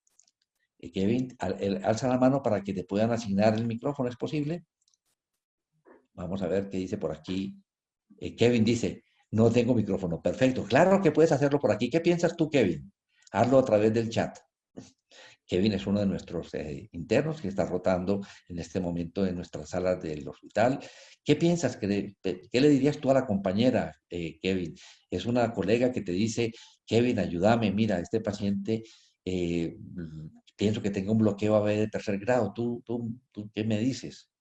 S1: Kevin, alza la mano para que te puedan asignar el micrófono, ¿es posible? Vamos a ver qué dice por aquí. Kevin dice, no tengo micrófono. Perfecto. Claro que puedes hacerlo por aquí. ¿Qué piensas tú, Kevin? Hazlo a través del chat. Kevin es uno de nuestros internos que está rotando en este momento en nuestras salas del hospital. ¿Qué piensas? ¿Qué le dirías tú a la compañera, Kevin? Es una colega que te dice, Kevin, ayúdame, mira, este paciente, pienso que tenga un bloqueo AB de tercer grado. ¿Tú qué me dices?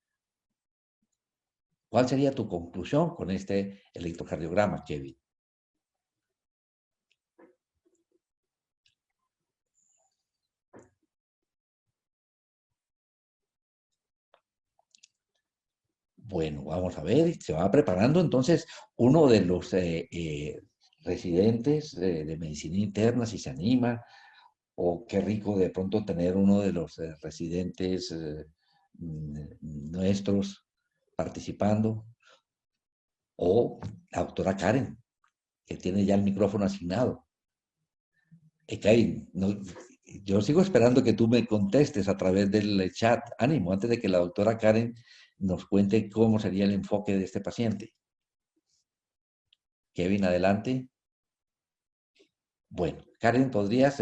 S1: ¿Cuál sería tu conclusión con este electrocardiograma, Kevin? Bueno, vamos a ver, se va preparando entonces uno de los residentes de medicina interna, si se anima, o qué rico de pronto tener uno de los residentes nuestros participando, o la doctora Karen, que tiene ya el micrófono asignado. Kevin, yo sigo esperando que tú me contestes a través del chat. Ánimo, antes de que la doctora Karen nos cuente cómo sería el enfoque de este paciente. Kevin, adelante. Bueno, Karen, ¿podrías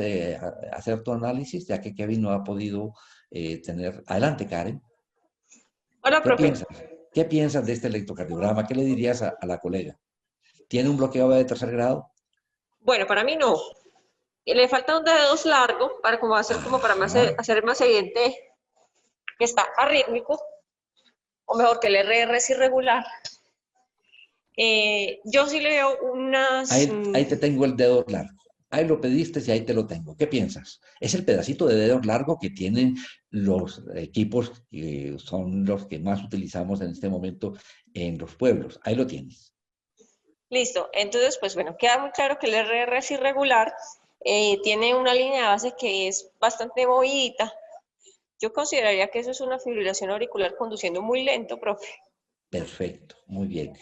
S1: hacer tu análisis, ya que Kevin no ha podido tener... Adelante, Karen.
S5: Hola,
S1: ¿Qué
S5: profe.
S1: piensas? ¿Qué piensas de este electrocardiograma? ¿Qué le dirías a la colega? ¿Tiene un bloqueo de tercer grado?
S5: Bueno, para mí no. Le falta un dedo largo para como hacer como para
S1: Ajá.
S5: hacer más evidente que está arrítmico, o mejor que el RR es irregular. Yo sí le veo unas...
S1: Ahí te tengo el dedo largo. Ahí lo pediste y ahí te lo tengo. ¿Qué piensas? Es el pedacito de dedo largo que tienen los equipos que son los que más utilizamos en este momento en los pueblos. Ahí lo tienes.
S5: Listo. Entonces, pues bueno, queda muy claro que el RR es irregular. Tiene una línea de base que es bastante movidita. Yo consideraría que eso es una fibrilación auricular conduciendo muy lento, profe.
S1: Perfecto, muy bien.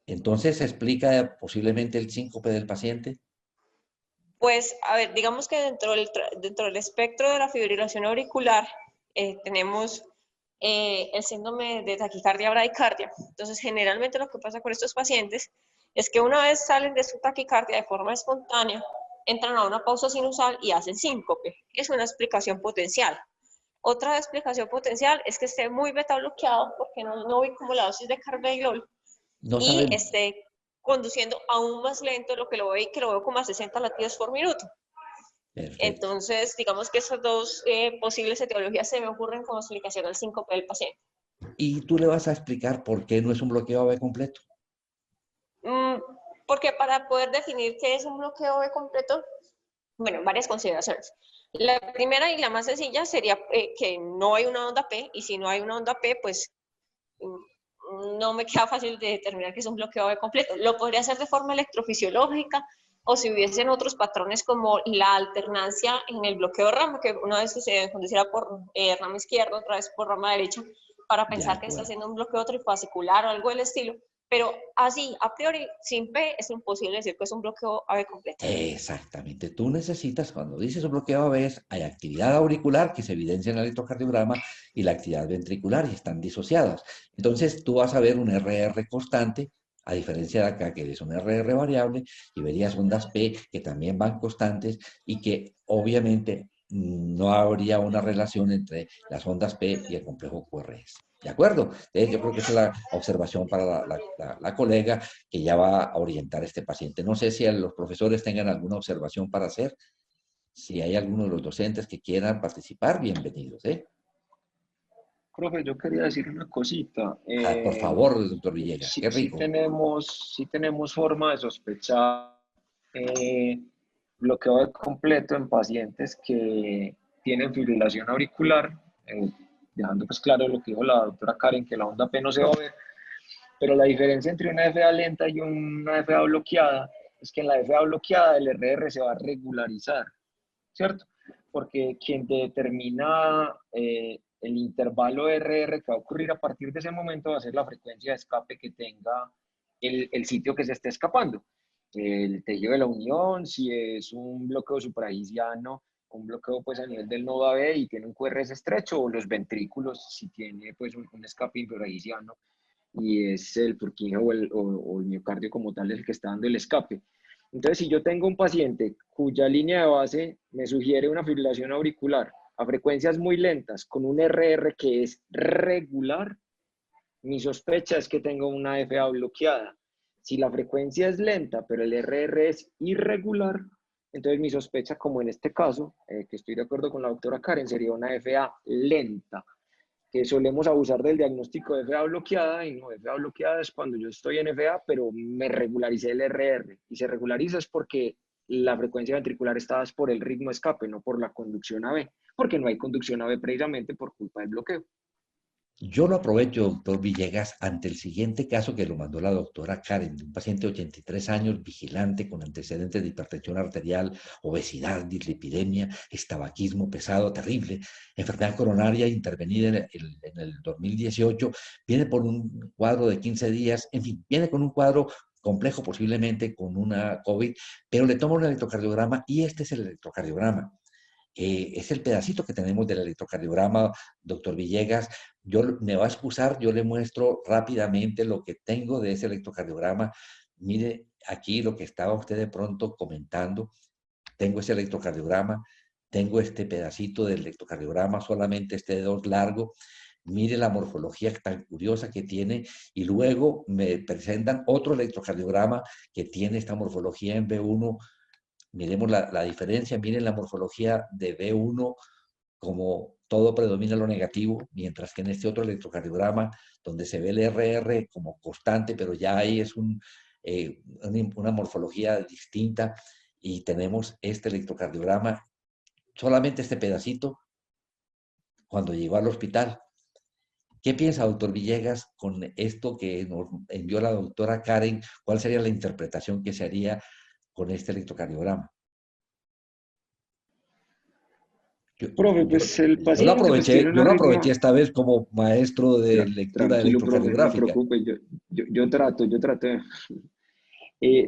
S1: Entonces, ¿explica posiblemente el síncope del paciente?
S5: Pues, a ver, digamos que dentro del espectro de la fibrilación auricular tenemos el síndrome de taquicardia bradicardia. Entonces, generalmente lo que pasa con estos pacientes es que una vez salen de su taquicardia de forma espontánea, entran a una pausa sinusal y hacen síncope. Es una explicación potencial. Otra explicación potencial es que esté muy beta bloqueado porque no vi como la dosis de carvedilol
S1: No
S5: y
S1: saben.
S5: esté conduciendo aún más lento de lo que lo veo como a 60 latidos por minuto.
S1: Perfecto.
S5: Entonces, digamos que esas dos posibles etiologías se me ocurren como explicación al síncope del paciente.
S1: Y tú le vas a explicar por qué no es un bloqueo AB completo.
S5: Porque para poder definir qué es un bloqueo B completo, bueno, varias consideraciones. La primera y la más sencilla sería que no hay una onda P, y si no hay una onda P, pues no me queda fácil de determinar que es un bloqueo B completo. Lo podría hacer de forma electrofisiológica, o si hubiesen otros patrones como la alternancia en el bloqueo rama, que una vez se conduciera por rama izquierda, otra vez por rama derecha, para
S1: De
S5: pensar que está
S1: acuerdo.
S5: haciendo un bloqueo trifascicular o algo del estilo. Pero así, a priori, sin P, es imposible decir que es un bloqueo AB completo.
S1: Exactamente. Tú necesitas, cuando dices un bloqueo AB, hay actividad auricular que se evidencia en el electrocardiograma y la actividad ventricular y están disociadas. Entonces tú vas a ver un RR constante, a diferencia de acá que es un RR variable, y verías ondas P que también van constantes y que obviamente no habría una relación entre las ondas P y el complejo QRS. ¿De acuerdo? Entonces, yo creo que esa es la observación para la colega que ya va a orientar a este paciente. No sé si los profesores tengan alguna observación para hacer. Si hay alguno de los docentes que quieran participar, bienvenidos.
S4: Profe, yo quería decir una cosita.
S1: Por favor, doctor Villegas,
S4: Sí,
S1: qué rico.
S4: sí tenemos forma de sospechar eh, bloqueo completo en pacientes que tienen fibrilación auricular, dejando pues claro lo que dijo la doctora Karen, que la onda P no se va a ver, pero la diferencia entre una FA lenta y una FA bloqueada es que en la FA bloqueada el RR se va a regularizar, ¿cierto? Porque quien determina el intervalo RR que va a ocurrir a partir de ese momento va a ser la frecuencia de escape que tenga el sitio que se esté escapando. El tejido de la unión, si es un bloqueo supragiciano, un bloqueo pues a nivel del nodo AB y tiene un QRS estrecho, o los ventrículos, si tiene pues un escape infragiciano y es el Purkinje o el miocardio como tal el que está dando el escape. Entonces, si yo tengo un paciente cuya línea de base me sugiere una fibrilación auricular, a frecuencias muy lentas con un RR que es regular, mi sospecha es que tengo una FA bloqueada. Si la frecuencia es lenta, pero el RR es irregular, entonces mi sospecha, como en este caso, que estoy de acuerdo con la doctora Karen, sería una FA lenta, que solemos abusar del diagnóstico de FA bloqueada, y no, FA bloqueada es cuando yo estoy en FA, pero me regularicé el RR, y se regulariza es porque la frecuencia ventricular está por el ritmo de escape, no por la conducción AB, porque no hay conducción AB precisamente por culpa del bloqueo.
S1: Yo lo aprovecho, doctor Villegas, ante el siguiente caso que lo mandó la doctora Karen, de un paciente de 83 años, vigilante, con antecedentes de hipertensión arterial, obesidad, dislipidemia, tabaquismo pesado, terrible, enfermedad coronaria intervenida en el 2018, viene por un cuadro de 15 días, en fin, viene con un cuadro complejo, posiblemente con una COVID, pero le toma un electrocardiograma y este es el electrocardiograma. Es el pedacito que tenemos del electrocardiograma, doctor Villegas. Me va a excusar, yo le muestro rápidamente lo que tengo de ese electrocardiograma. Mire aquí lo que estaba usted de pronto comentando. Tengo ese electrocardiograma, tengo este pedacito del electrocardiograma, solamente este dedo largo. Mire la morfología tan curiosa que tiene y luego me presentan otro electrocardiograma que tiene esta morfología en B1. Miremos la diferencia, miren la morfología de B1, como todo predomina lo negativo, mientras que en este otro electrocardiograma, donde se ve el RR como constante, pero ya ahí es una morfología distinta, y tenemos este electrocardiograma, solamente este pedacito, cuando llegó al hospital. ¿Qué piensa, doctor Villegas, con esto que nos envió la doctora Karen? ¿Cuál sería la interpretación que se haría con este electrocardiograma?
S4: Profe, pues el paciente pues tiene
S1: Yo
S4: una
S1: lo aproveché
S4: arritmia.
S1: esta vez como maestro de lectura
S4: Tranquilo, profe, no se
S1: electrocardiográfica.
S4: preocupe, yo trato.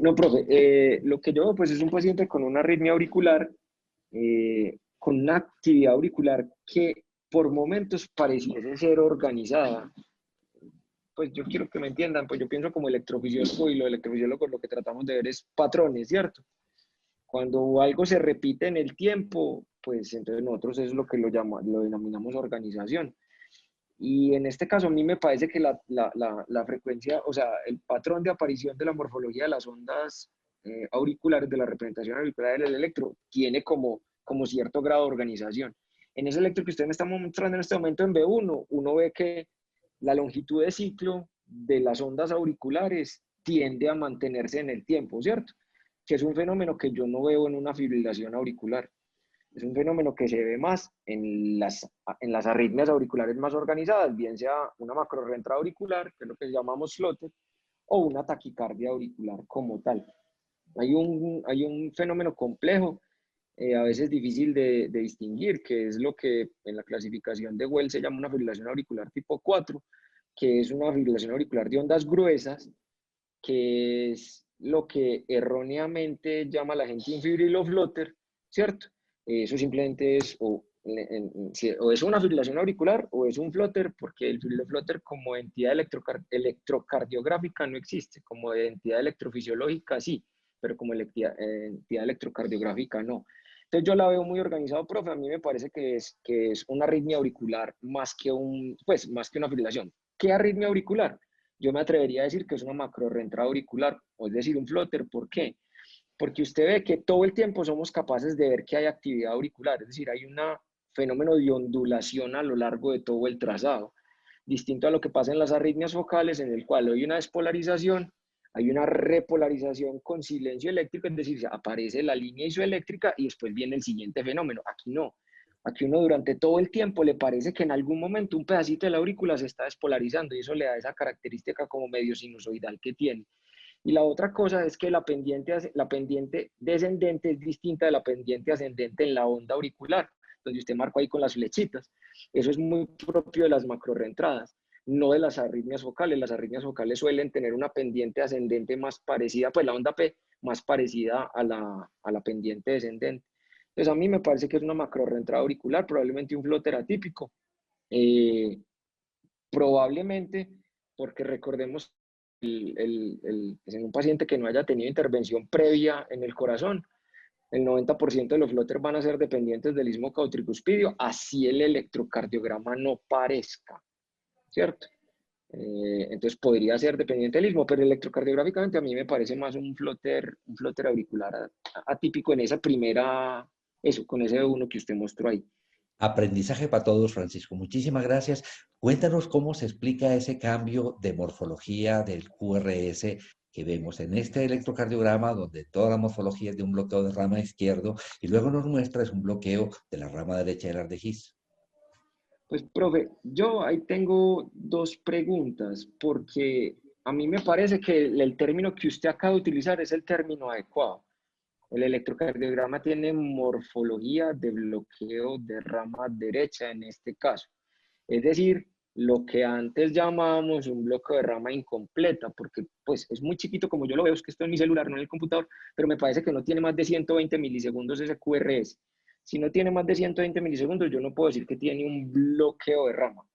S4: No, profe, lo que yo veo pues es un paciente con una arritmia auricular, con una actividad auricular que por momentos pareciese ser organizada. Pues yo quiero que me entiendan, pues yo pienso como electrofisiólogo, y lo electrofisiólogo lo que tratamos de ver es patrones, ¿cierto? Cuando algo se repite en el tiempo, pues entonces nosotros es lo que lo denominamos organización. Y en este caso a mí me parece que la frecuencia, o sea, el patrón de aparición de la morfología de las ondas auriculares, de la representación auricular del electro, tiene como cierto grado de organización. En ese electro que usted me está mostrando en este momento en B1, uno ve que la longitud de ciclo de las ondas auriculares tiende a mantenerse en el tiempo, ¿cierto? Que es un fenómeno que yo no veo en una fibrilación auricular. Es un fenómeno que se ve más en las arritmias auriculares más organizadas, bien sea una macrorreentrada auricular, que es lo que llamamos flutter, o una taquicardia auricular como tal. Hay un fenómeno complejo, a veces difícil de distinguir, que es lo que en la clasificación de Wells se llama una fibrilación auricular tipo 4, que es una fibrilación auricular de ondas gruesas, que es lo que erróneamente llama la gente un fibriloflutter, ¿cierto? Eso simplemente es o es una fibrilación auricular o es un flutter, porque el fibriloflutter como entidad electrocardiográfica no existe, como entidad electrofisiológica sí, pero como entidad electrocardiográfica no. Entonces yo la veo muy organizado, profe. A mí me parece que es una arritmia auricular más que más que una fibrilación. ¿Qué arritmia auricular? Yo me atrevería a decir que es una macrorreentrada auricular, o es decir, un flutter. ¿Por qué? Porque usted ve que todo el tiempo somos capaces de ver que hay actividad auricular, es decir, hay un fenómeno de ondulación a lo largo de todo el trazado, distinto a lo que pasa en las arritmias focales, en el cual hay una despolarización, hay una repolarización con silencio eléctrico, es decir, aparece la línea isoeléctrica y después viene el siguiente fenómeno. Aquí no. Aquí uno durante todo el tiempo le parece que en algún momento un pedacito de la aurícula se está despolarizando, y eso le da esa característica como medio sinusoidal que tiene. Y la otra cosa es que la pendiente descendente es distinta de la pendiente ascendente en la onda auricular, donde usted marcó ahí con las flechitas. Eso es muy propio de las macrorreentradas, no de las arritmias focales. Las arritmias focales suelen tener una pendiente ascendente más parecida, pues la onda P más parecida a la pendiente descendente. Entonces a mí me parece que es una macrorreentrada auricular, probablemente un flutter atípico. Probablemente, porque recordemos, en un paciente que no haya tenido intervención previa en el corazón, el 90% de los flotters van a ser dependientes del istmo cautricuspidio, así el electrocardiograma no parezca, ¿cierto? Entonces podría ser dependiente del istmo, pero electrocardiográficamente a mí me parece más un flotter auricular atípico en esa primera, eso, con ese uno que usted mostró ahí.
S1: Aprendizaje para todos, Francisco. Muchísimas gracias. Cuéntanos cómo se explica ese cambio de morfología del QRS que vemos en este electrocardiograma, donde toda la morfología es de un bloqueo de rama izquierdo y luego nos muestra es un bloqueo de la rama derecha del Ardegis.
S4: Pues, profe, yo ahí tengo dos preguntas, porque a mí me parece que el término que usted acaba de utilizar es el término adecuado. El electrocardiograma tiene morfología de bloqueo de rama derecha en este caso. Es decir, lo que antes llamábamos un bloqueo de rama incompleta, porque pues es muy chiquito como yo lo veo, es que esto en mi celular, no en el computador, pero me parece que no tiene más de 120 milisegundos ese QRS. Si no tiene más de 120 milisegundos, yo no puedo decir que tiene un bloqueo de rama.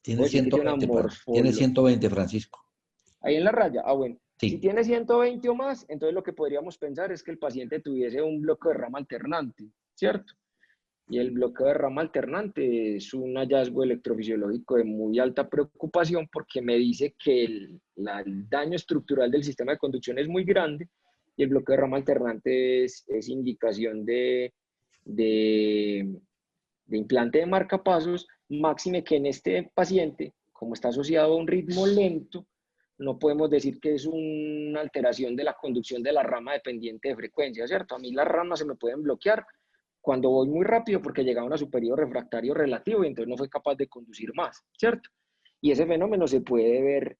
S1: Tiene
S4: Puedo decir que tiene una
S1: 120, tiene
S4: morfología.
S1: 120, Francisco.
S4: Ahí en la raya, bueno. Si
S1: Sí.
S4: tiene 120 o más, entonces lo que podríamos pensar es que el paciente tuviese un bloqueo de rama alternante, ¿cierto? Y el bloqueo de rama alternante es un hallazgo electrofisiológico de muy alta preocupación porque me dice que el daño estructural del sistema de conducción es muy grande y el bloqueo de rama alternante es indicación de implante de marcapasos, máxime que en este paciente, como está asociado a un ritmo lento, no podemos decir que es una alteración de la conducción de la rama dependiente de frecuencia, ¿cierto? A mí las ramas se me pueden bloquear cuando voy muy rápido porque llegaba a una superior refractario relativo y entonces no fue capaz de conducir más, ¿cierto? Y ese fenómeno se puede ver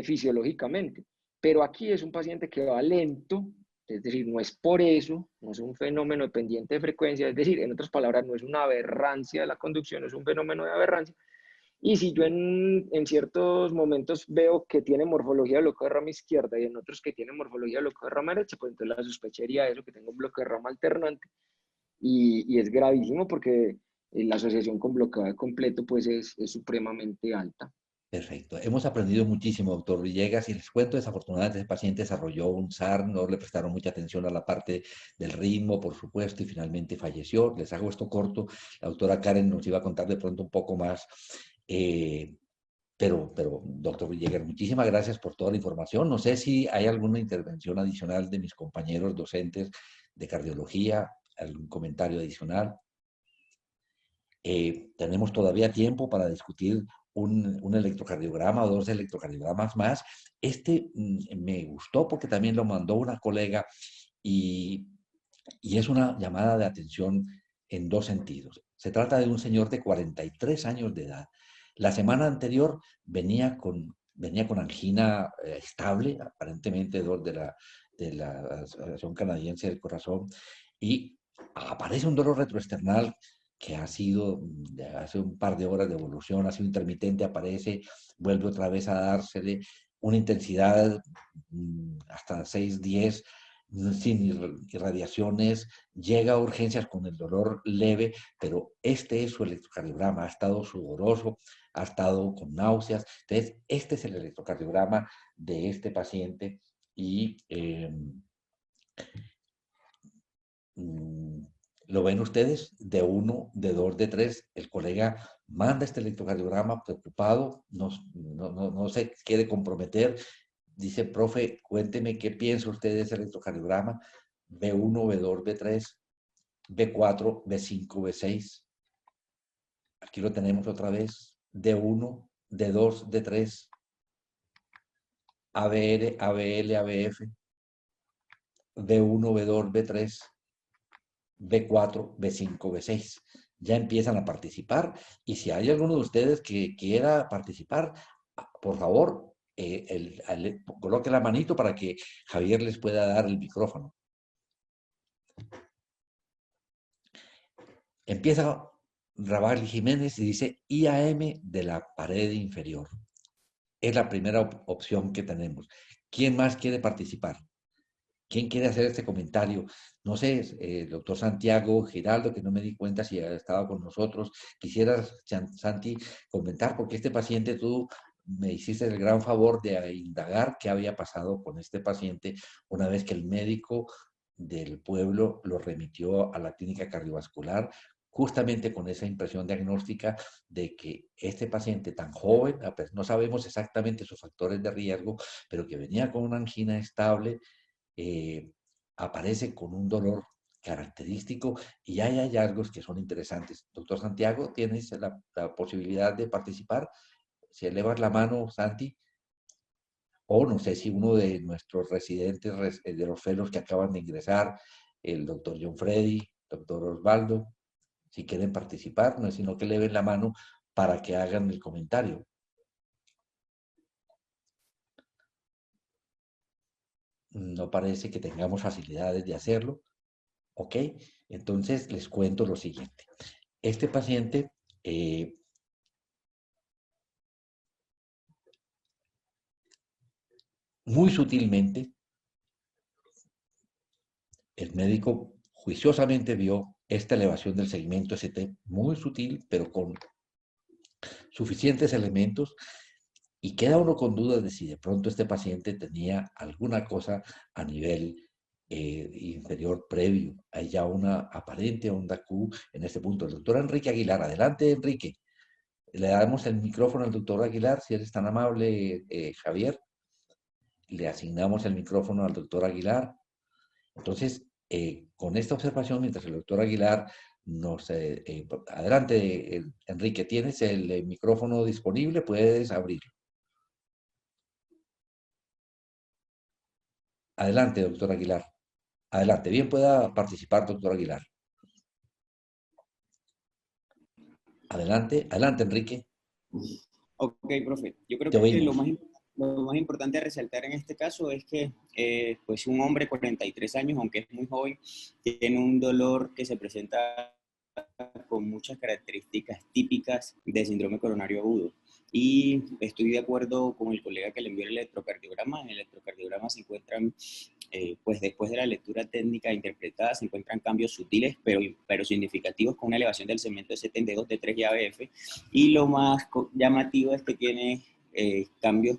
S4: fisiológicamente. Pero aquí es un paciente que va lento, es decir, no es por eso, no es un fenómeno dependiente de frecuencia, es decir, en otras palabras, no es una aberrancia de la conducción, es un fenómeno de aberrancia. Y si yo en ciertos momentos veo que tiene morfología de bloqueo de rama izquierda y en otros que tiene morfología de bloqueo de rama derecha, pues entonces la sospecharía eso, que tengo un bloqueo de rama alternante. Y es gravísimo porque la asociación con bloqueo completo pues es supremamente alta.
S1: Perfecto. Hemos aprendido muchísimo, doctor Villegas, y les cuento, desafortunadamente, ese paciente desarrolló un SAR, no le prestaron mucha atención a la parte del ritmo, por supuesto, y finalmente falleció. Les hago esto corto. La doctora Karen nos iba a contar de pronto un poco más. Pero, doctor Villegas, muchísimas gracias por toda la información. No sé si hay alguna intervención adicional de mis compañeros docentes de cardiología, algún comentario adicional. Tenemos todavía tiempo para discutir un electrocardiograma o dos electrocardiogramas más. Me gustó porque también lo mandó una colega y es una llamada de atención en dos sentidos. Se trata de un señor de 43 años de edad. La semana anterior venía con angina estable, aparentemente de la Asociación Canadiense del Corazón, y aparece un dolor retroesternal que ha sido de hace un par de horas de evolución, ha sido intermitente, aparece, vuelve otra vez a dársele una intensidad hasta 6, 10, sin irradiaciones, llega a urgencias con el dolor leve, pero este es su electrocardiograma, ha estado sudoroso, ha estado con náuseas. Entonces, este es el electrocardiograma de este paciente y lo ven ustedes, de 1, de 2, de 3, el colega manda este electrocardiograma preocupado, no se quiere comprometer, dice, profe, cuénteme qué piensa usted de ese electrocardiograma, B1, B2, B3, B4, B5, B6. Aquí lo tenemos otra vez, D1, D2, D3, ABL, ABL, ABF, B1, B2, B3, B4, B5, B6. Ya empiezan a participar y si hay alguno de ustedes que quiera participar, por favor, coloque la manito para que Javier les pueda dar el micrófono. Empieza Rabal Jiménez y dice IAM de la pared inferior. Es la primera opción que tenemos. ¿Quién más quiere participar? ¿Quién quiere hacer este comentario? No sé, el doctor Santiago Giraldo, que no me di cuenta si estaba con nosotros. Quisieras, Santi, comentar, porque este paciente tú me hiciste el gran favor de indagar qué había pasado con este paciente una vez que el médico del pueblo lo remitió a la clínica cardiovascular, justamente con esa impresión diagnóstica de que este paciente tan joven, no sabemos exactamente sus factores de riesgo, pero que venía con una angina estable, aparece con un dolor característico y hay hallazgos que son interesantes. Doctor Santiago, ¿tienes la posibilidad de participar? Si elevas la mano, Santi, o no sé si uno de nuestros residentes, de los fellows que acaban de ingresar, el doctor John Freddy, doctor Osvaldo, si quieren participar, no es sino que eleven la mano para que hagan el comentario. No parece que tengamos facilidades de hacerlo. ¿Ok? Entonces les cuento lo siguiente. Este paciente muy sutilmente, el médico juiciosamente vio esta elevación del segmento ST, muy sutil, pero con suficientes elementos, y queda uno con dudas de si de pronto este paciente tenía alguna cosa a nivel inferior previo. Hay ya una aparente onda Q en este punto. El doctor Enrique Aguilar, adelante Enrique. Le damos el micrófono al doctor Aguilar, si eres tan amable, Javier. Le asignamos el micrófono al doctor Aguilar. Entonces, con esta observación, mientras el doctor Aguilar nos... adelante, Enrique, ¿tienes el micrófono disponible? Puedes abrirlo. Adelante, doctor Aguilar. Adelante, bien pueda participar, doctor Aguilar. Adelante, adelante, Enrique.
S6: Ok, profe. Yo creo
S1: Te
S6: que lo
S1: oímos.
S6: más importante a resaltar en este caso es que pues un hombre de 43 años, aunque es muy joven, tiene un dolor que se presenta con muchas características típicas de síndrome coronario agudo. Y estoy de acuerdo con el colega que le envió el electrocardiograma. En el electrocardiograma se encuentran, pues después de la lectura técnica interpretada, se encuentran cambios sutiles, pero significativos, con una elevación del segmento ST de 2, D3 y ABF. Y lo más llamativo es que tiene cambios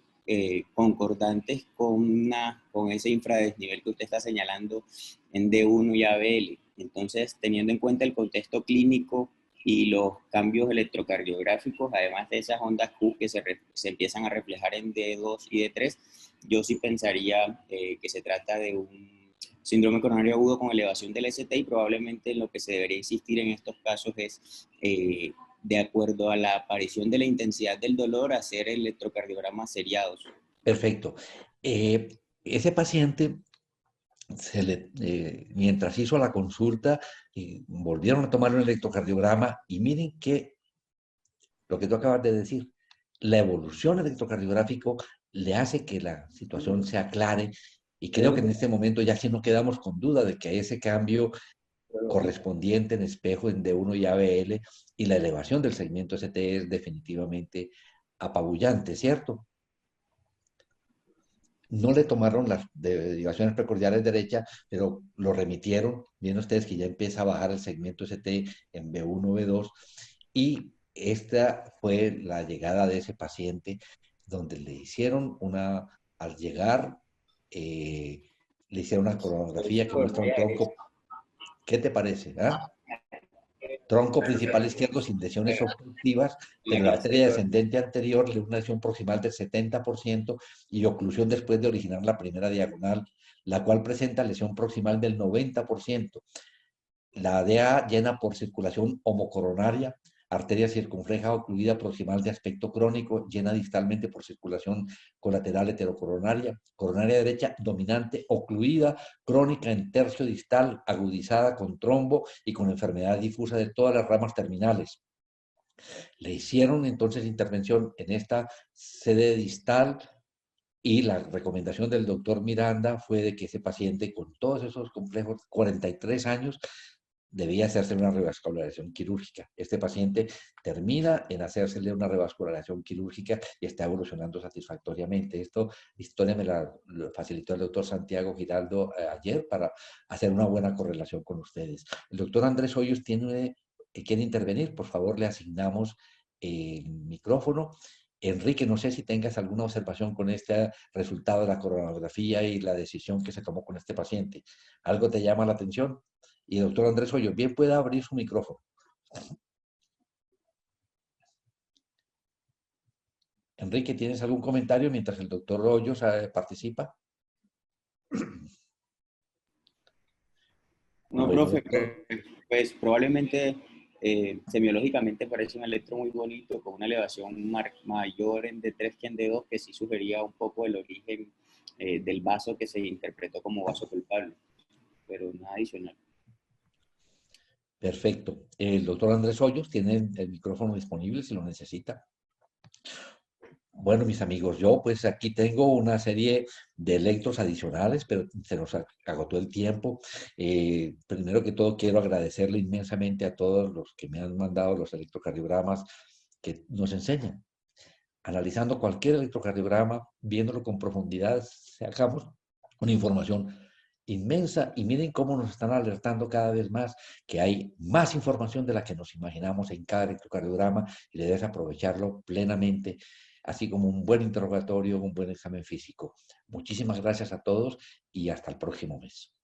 S6: concordantes con ese infradesnivel que usted está señalando en D1 y ABL. Entonces, teniendo en cuenta el contexto clínico y los cambios electrocardiográficos, además de esas ondas Q que se empiezan a reflejar en D2 y D3, yo sí pensaría que se trata de un síndrome coronario agudo con elevación del ST, y probablemente lo que se debería insistir en estos casos es, de acuerdo a la aparición de la intensidad del dolor, hacer electrocardiogramas seriados.
S1: Perfecto. Ese paciente, mientras hizo la consulta, volvieron a tomar un electrocardiograma y miren que lo que tú acabas de decir, la evolución electrocardiográfico le hace que la situación se aclare, y creo que en este momento ya sí no quedamos con duda de que ese cambio correspondiente en espejo en D1 y ABL y la elevación del segmento ST es definitivamente apabullante, ¿cierto? No le tomaron las derivaciones precordiales derecha, pero lo remitieron. Vienen ustedes que ya empieza a bajar el segmento ST en B1, B2, y esta fue la llegada de ese paciente, donde le hicieron al llegar, le hicieron una coronografía que muestra un tronco. ¿Qué te parece? Tronco principal izquierdo sin lesiones obstructivas, pero la arteria descendente anterior le una lesión proximal del 70% y oclusión después de originar la primera diagonal, la cual presenta lesión proximal del 90%. La DA llena por circulación homocoronaria, arteria circunfleja ocluida proximal de aspecto crónico, llena distalmente por circulación colateral heterocoronaria, coronaria derecha dominante, ocluida, crónica en tercio distal, agudizada con trombo y con enfermedad difusa de todas las ramas terminales. Le hicieron entonces intervención en esta sede distal, y la recomendación del doctor Miranda fue de que ese paciente con todos esos complejos, 43 años, debía hacerse una revascularización quirúrgica. Este paciente termina en hacérsele una revascularización quirúrgica y está evolucionando satisfactoriamente. Esta historia me la facilitó el doctor Santiago Giraldo ayer para hacer una buena correlación con ustedes. El doctor Andrés Hoyos quiere intervenir. Por favor, le asignamos el micrófono Enrique, no sé si tengas alguna observación con este resultado de la coronografía y la decisión que se tomó con este paciente. ¿Algo te llama la atención? Y doctor Andrés Hoyos, bien puede abrir su micrófono. Enrique, ¿tienes algún comentario mientras el doctor Hoyos participa?
S6: No,
S1: Bueno,
S6: profe,
S1: doctor.
S6: pues probablemente semiológicamente parece un electro muy bonito, con una elevación mayor en D3 que en D2, que sí sugería un poco el origen del vaso que se interpretó como vaso culpable, pero nada adicional.
S1: Perfecto. El doctor Andrés Hoyos tiene el micrófono disponible si lo necesita. Bueno, mis amigos, yo pues aquí tengo una serie de electros adicionales, pero se nos agotó el tiempo. Primero que todo, quiero agradecerle inmensamente a todos los que me han mandado los electrocardiogramas que nos enseñan. Analizando cualquier electrocardiograma, viéndolo con profundidad, sacamos una información inmensa y miren cómo nos están alertando cada vez más que hay más información de la que nos imaginamos en cada electrocardiograma y debes aprovecharlo plenamente, así como un buen interrogatorio, un buen examen físico. Muchísimas gracias a todos y hasta el próximo mes.